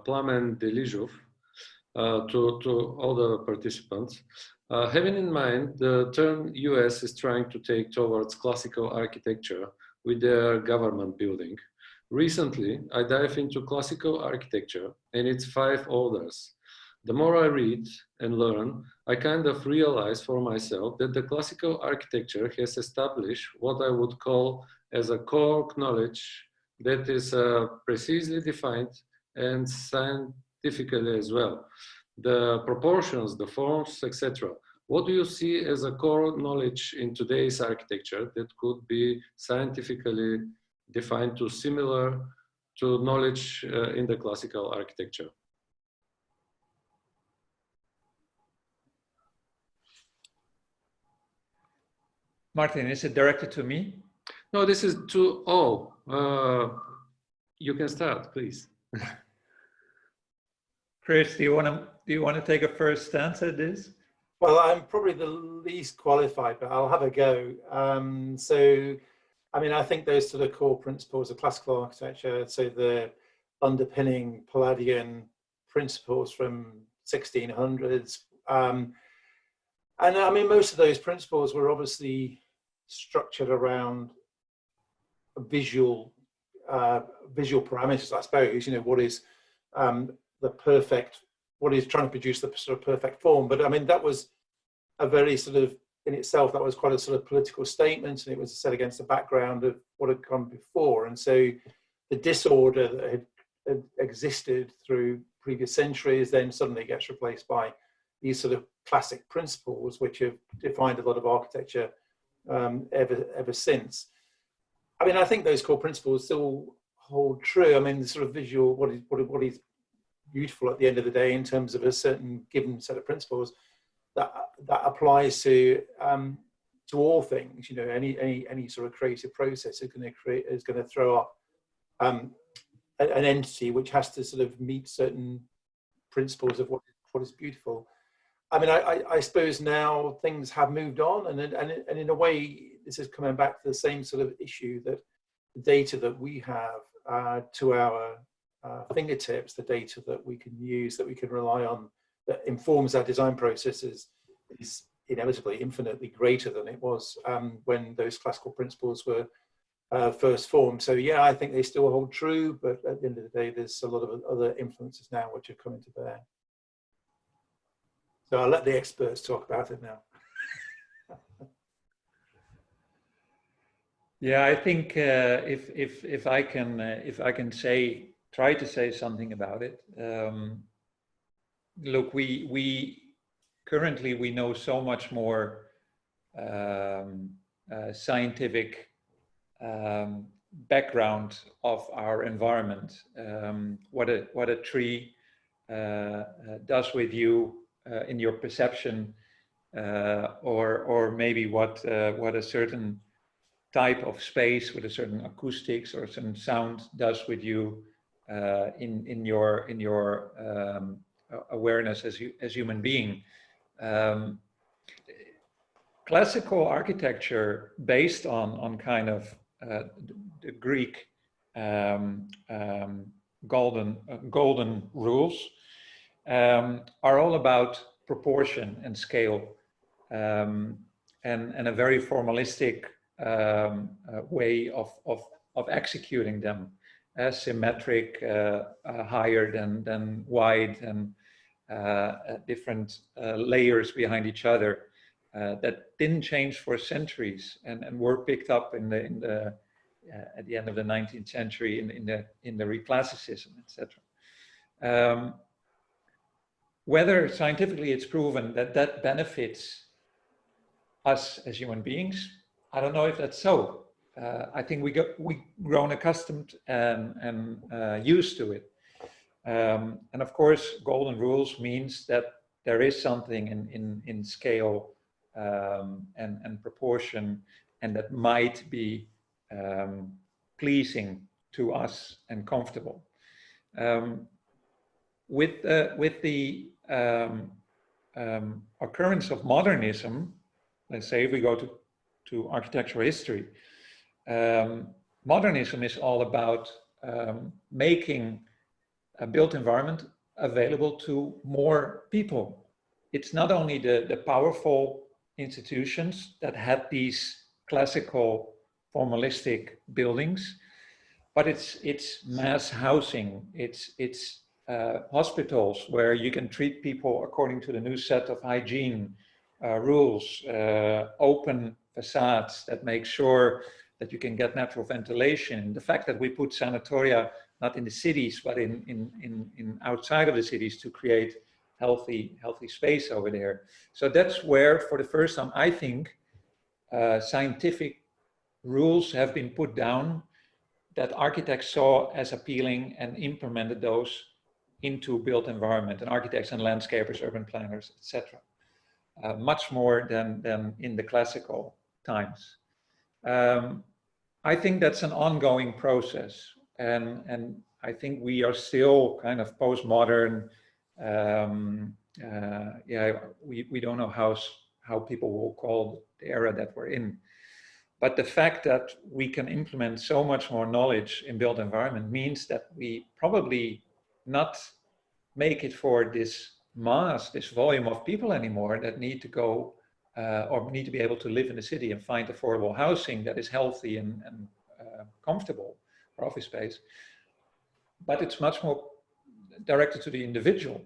Plamen Delijov to all the participants. Having in mind the turn US is trying to take towards classical architecture with their government building. Recently, I dive into classical architecture and its 5 orders. The more I read and learn, I kind of realize for myself that the classical architecture has established what I would call as a core knowledge that is precisely defined and scientifically as well. The proportions, the forms, etc. What do you see as a core knowledge in today's architecture that could be scientifically defined to similar to knowledge in the classical architecture? Martin, is it directed to me? No, this is to all. You can start, please. Chris, do you want to take a first stance at this? Well, I'm probably the least qualified, but I'll have a go. So, I mean, I think those sort of core principles of classical architecture, so the underpinning Palladian principles from 1600s. And I mean, most of those principles were obviously structured around visual parameters, I suppose, you know, what is the perfect, what is trying to produce the sort of perfect form. But I mean, that was a very sort of, in itself, that was quite a sort of political statement, and it was set against the background of what had come before. And so the disorder that had existed through previous centuries then suddenly gets replaced by these sort of classic principles, which have defined a lot of architecture ever since. I mean, I think those core principles still hold true. I mean, the sort of visual, what is beautiful at the end of the day in terms of a certain given set of principles that applies to all things. You know, any sort of creative process is going to throw up an entity which has to sort of meet certain principles of what is beautiful. I mean, I suppose now things have moved on, and in a way, this is coming back to the same sort of issue, that the data that we have to our fingertips, the data that we can use, that we can rely on, that informs our design processes, is inevitably infinitely greater than it was when those classical principles were first formed. So yeah, I think they still hold true, but at the end of the day, there's a lot of other influences now which are coming to bear. So I'll let the experts talk about it now. Yeah, I think if I can try to say something about it. Look, we currently know so much more scientific background of our environment. What a tree does with you in your perception, or maybe what a certain type of space with a certain acoustics or certain sound does with you in your awareness as human being. Classical architecture based on kind of the Greek golden rules are all about proportion and scale, and a very formalistic way of executing them, as symmetric, higher than wide, and different layers behind each other that didn't change for centuries, and were picked up in the at the end of the 19th century in the reclassicism, etc. Whether scientifically it's proven that benefits us as human beings, I don't know if that's so. I think we've grown accustomed and used to it. And of course, golden rules means that there is something in scale and proportion, and that might be pleasing to us and comfortable. With the occurrence of modernism, let's say if we go to architectural history, modernism is all about making a built environment available to more people. It's not only the powerful institutions that had these classical formalistic buildings, but it's mass housing, it's hospitals where you can treat people according to the new set of hygiene rules, open facades that make sure that you can get natural ventilation. The fact that we put sanatoria not in the cities, but in outside of the cities to create healthy space over there. So that's where, for the first time, I think scientific rules have been put down that architects saw as appealing and implemented those into built environment, and architects and landscapers, urban planners, etc. Much more than in the classical times. I think that's an ongoing process, and I think we are still kind of postmodern. Yeah, we don't know how people will call the era that we're in. But the fact that we can implement so much more knowledge in built environment means that we probably not make it for this mass, this volume of people anymore that need to go or need to be able to live in the city and find affordable housing that is healthy and comfortable for office space. But it's much more directed to the individual.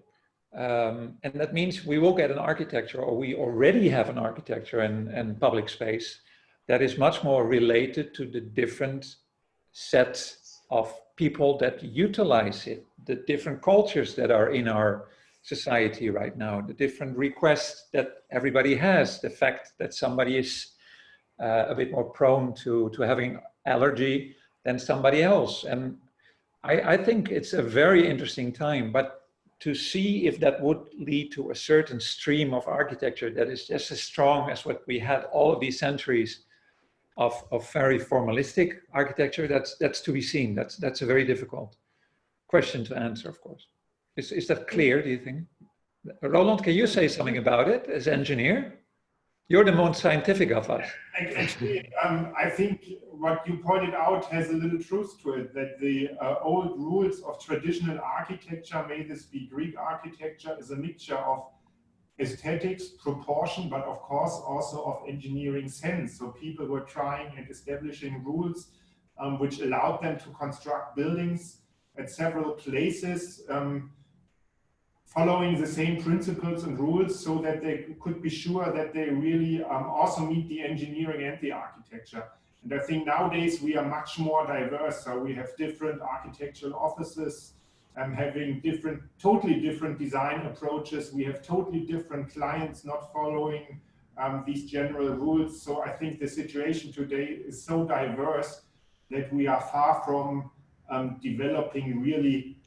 And that means we will get an architecture, or we already have an architecture and public space that is much more related to the different sets of people that utilize it, the different cultures that are in our society right now, the different requests that everybody has, the fact that somebody is a bit more prone to having allergy than somebody else. And I think it's a very interesting time, but to see if that would lead to a certain stream of architecture that is just as strong as what we had all of these centuries of very formalistic architecture, that's to be seen. That's a very difficult question to answer, of course. Is that clear, do you think? Roland, can you say something about it as engineer? You're the most scientific of us. Actually, I think what you pointed out has a little truth to it, that the old rules of traditional architecture, may this be Greek architecture, is a mixture of aesthetics, proportion, but of course also of engineering sense. So people were trying and establishing rules which allowed them to construct buildings at several places, following the same principles and rules, so that they could be sure that they really also meet the engineering and the architecture. And I think nowadays we are much more diverse. So we have different architectural offices having totally different design approaches. We have totally different clients not following these general rules. So I think the situation today is so diverse that we are far from developing really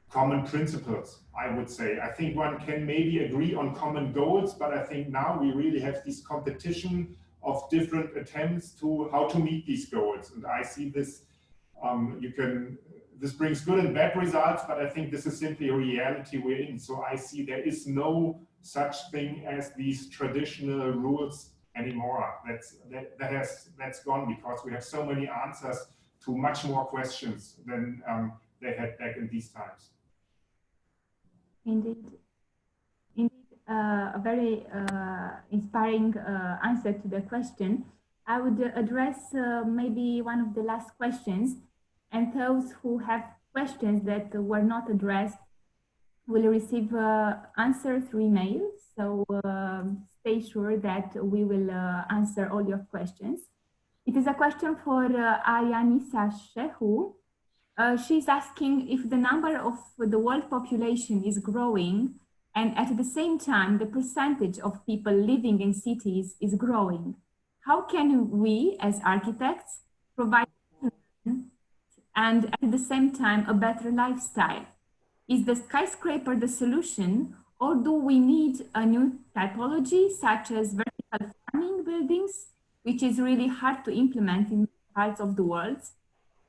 common principles, I would say. I think one can maybe agree on common goals, but I think now we really have this competition of different attempts to how to meet these goals. And I see this, this brings good and bad results, but I think this is simply a reality we're in. So I see there is no such thing as these traditional rules anymore. That's gone, because we have so many answers to much more questions than they had back in these times. Indeed, a very inspiring answer to the question. I would address maybe one of the last questions, and those who have questions that were not addressed will receive answer through email. So stay sure that we will answer all your questions. It is a question for Ayanisa Shehu. She's asking if the number of the world population is growing, and at the same time, the percentage of people living in cities is growing. How can we, as architects, provide and at the same time a better lifestyle? Is the skyscraper the solution, or do we need a new typology, such as vertical farming buildings, which is really hard to implement in parts of the world?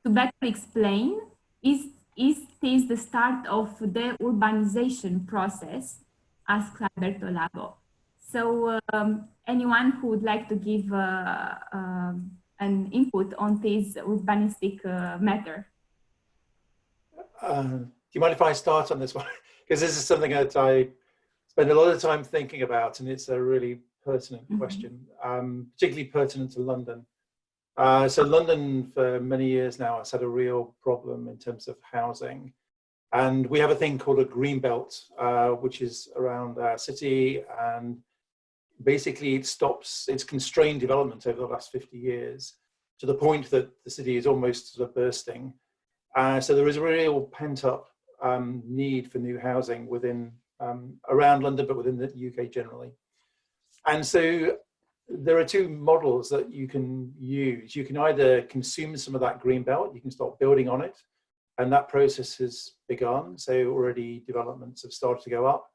To better explain, is this the start of the urbanization process? Asked Alberto Lago. So anyone who would like to give an input on this urbanistic matter? Do you mind if I start on this one? Because this is something that I spend a lot of time thinking about, and it's a really pertinent question, particularly pertinent to London. So London for many years now has had a real problem in terms of housing. And we have a thing called a green belt, which is around our city. And basically it's constrained development over the last 50 years to the point that the city is almost sort of bursting. So there is a real pent up need for new housing within, around London, but within the UK generally. And so there are two models that you can use. You can either consume some of that green belt, you can start building on it, and that process has begun. So already developments have started to go up.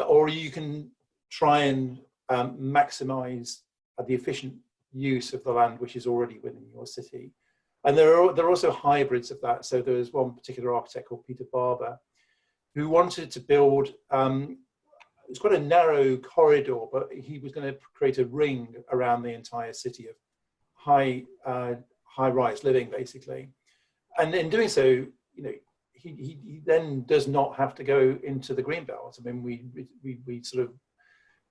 Or you can try and maximize the efficient use of the land which is already within your city. And there are also hybrids of that. So there's one particular architect called Peter Barber who wanted to build it's quite a narrow corridor, but he was going to create a ring around the entire city of high-rise living, basically. And in doing so, you know, he then does not have to go into the green belt. I mean, we sort of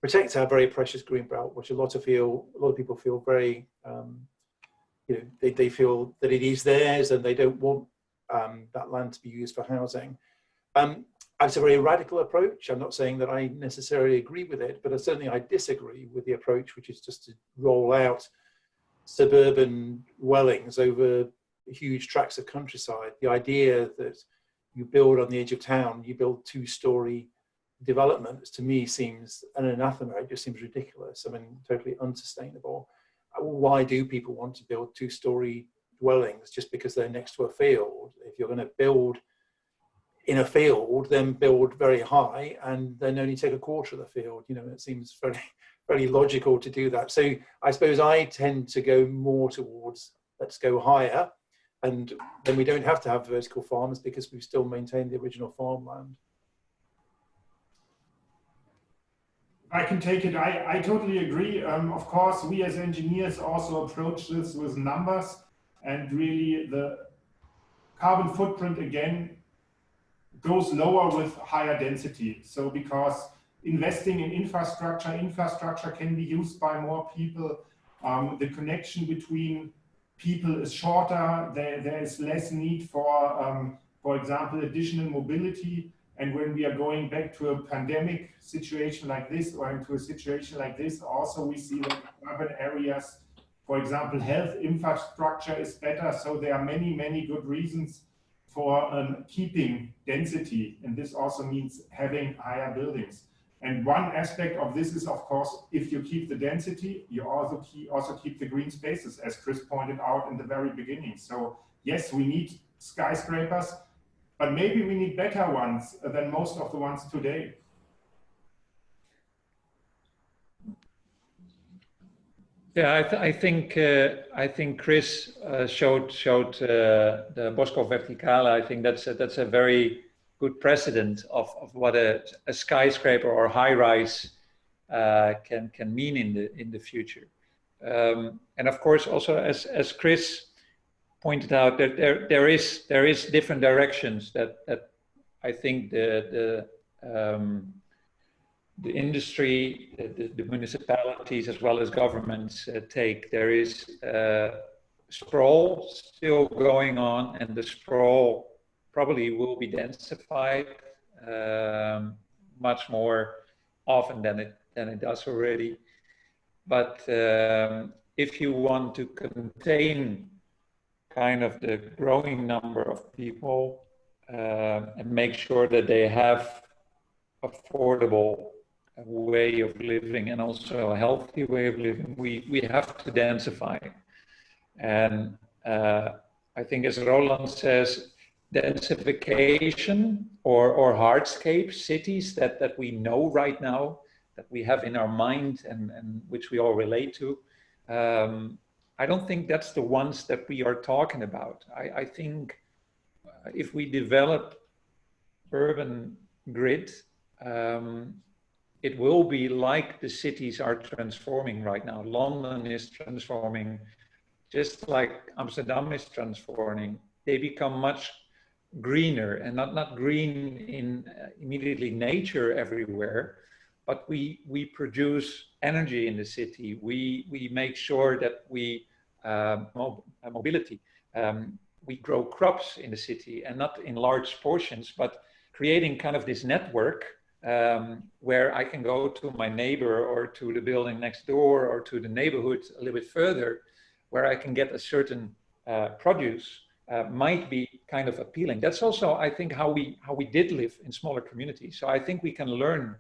protect our very precious green belt, which a lot of people feel very, you know, they feel that it is theirs and they don't want that land to be used for housing. It's a very radical approach. I'm not saying that I necessarily agree with it, but certainly I disagree with the approach, which is just to roll out suburban dwellings over huge tracts of countryside. The idea that you build on the edge of town, you build two-story developments, to me seems an anathema. It just seems ridiculous. I mean, totally unsustainable. Why do people want to build two-story dwellings just because they're next to a field? If you're going to build in a field, then build very high and then only take a quarter of the field. You know, it seems very logical to do that. So I suppose I tend to go more towards let's go higher, and then we don't have to have vertical farms because we still maintain the original farmland. I can take it. I totally agree. Of course, we as engineers also approach this with numbers, and really the carbon footprint again goes lower with higher density. So because investing in infrastructure can be used by more people. The connection between people is shorter. There is less need for example, additional mobility. And when we are going back to a pandemic situation like this, or into a situation like this, also we see that in urban areas, for example, health infrastructure is better. So there are many, many good reasons for keeping density. And this also means having higher buildings. And one aspect of this is, of course, if you keep the density, you also keep the green spaces, as Chris pointed out in the very beginning. So yes, we need skyscrapers, but maybe we need better ones than most of the ones today. Yeah, I think Chris showed the Bosco Verticale. I think that's a very good precedent of what a skyscraper or high rise can mean in the future. And of course, also as Chris pointed out, that there is different directions that I think the industry, the municipalities, as well as governments take. There is sprawl still going on, and the sprawl probably will be densified much more often than it does already. But if you want to contain kind of the growing number of people and make sure that they have affordable way of living and also a healthy way of living, we have to densify. And I think, as Roland says, densification or hardscape cities that we know right now, that we have in our mind and which we all relate to, I don't think that's the ones that we are talking about. I think if we develop urban grid, it will be like the cities are transforming right now. London is transforming, just like Amsterdam is transforming. They become much greener, and not green in immediately nature everywhere, but we produce energy in the city. We make sure that we mobility. We grow crops in the city, and not in large portions, but creating kind of this network where I can go to my neighbor or to the building next door or to the neighborhood a little bit further, where I can get a certain produce might be kind of appealing. That's also, I think, how we did live in smaller communities. So I think we can learn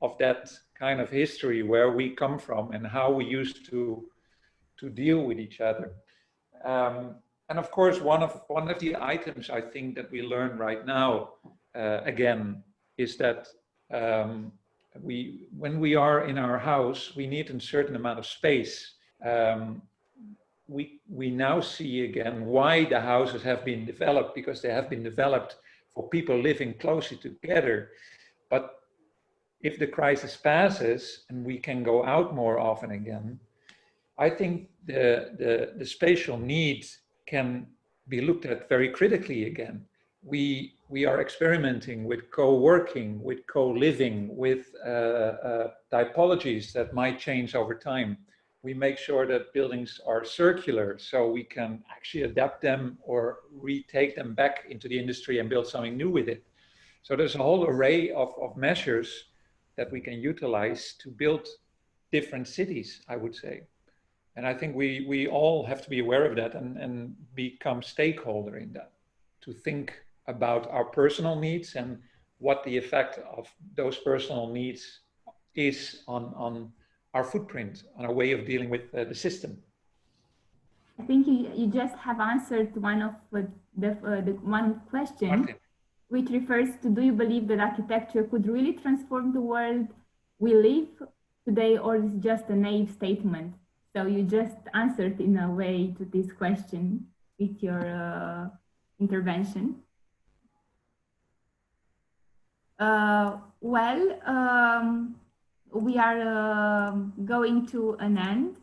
of that kind of history, where we come from and how we used to deal with each other. And of course, one of the items I think that we learn right now, again, is that when we are in our house, we need a certain amount of space. We now see again why the houses have been developed, because they have been developed for people living closely together. But if the crisis passes and we can go out more often again, I think the spatial needs can be looked at very critically again. We are experimenting with co-working, with co-living, with typologies that might change over time. We make sure that buildings are circular, so we can actually adapt them or retake them back into the industry and build something new with it. So there's a whole array of measures that we can utilize to build different cities, I would say. And I think we all have to be aware of that and become stakeholder in that, to think about our personal needs and what the effect of those personal needs is on our footprint, on our way of dealing with the system. I think you just have answered one of the one question, Martin, which refers to, do you believe that architecture could really transform the world we live today, or is it just a naive statement? So you just answered in a way to this question with your intervention. we are going to an end,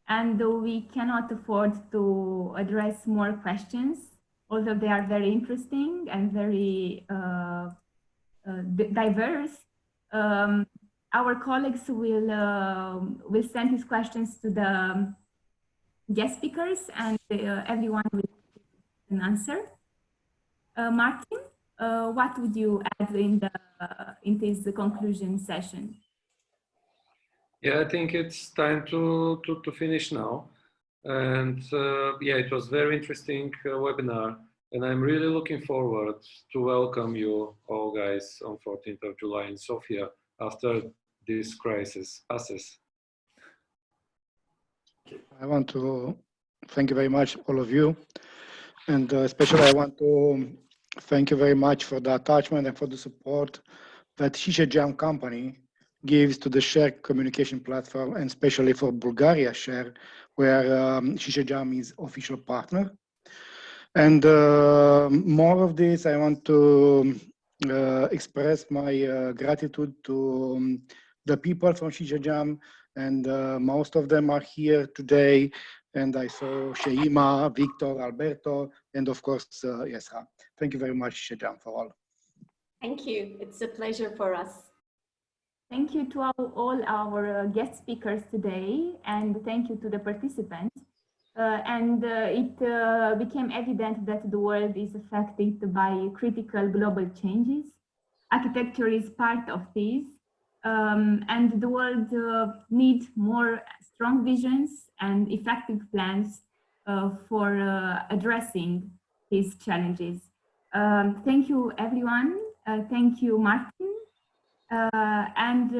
and we cannot afford to address more questions, although they are very interesting and very diverse. Our colleagues will send these questions to the guest speakers, and everyone will an answer. Martin, what would you add in this conclusion session? Yeah, I think it's time to finish now. And yeah, it was very interesting webinar, and I'm really looking forward to welcome you all guys on 14th of July in Sofia after this crisis passes. I want to thank you very much, all of you. And especially I want to thank you very much for the attachment and for the support that ShishaJam company gives to the shared communication platform, and especially for Bulgaria Share, where ShishaJam is official partner. And more of this, I want to express my gratitude to the people from ShishaJam, and most of them are here today. And I saw Sheima, Victor, Alberto, and of course, Yesra. Thank you very much, ShishaJam, for all. Thank you. It's a pleasure for us. Thank you to all our guest speakers today, and thank you to the participants. It became evident that the world is affected by critical global changes. Architecture is part of these, and the world needs more strong visions and effective plans for addressing these challenges. Thank you, everyone. Thank you, Martin. And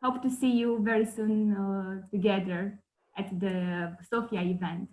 hope to see you very soon together at the Sofia event.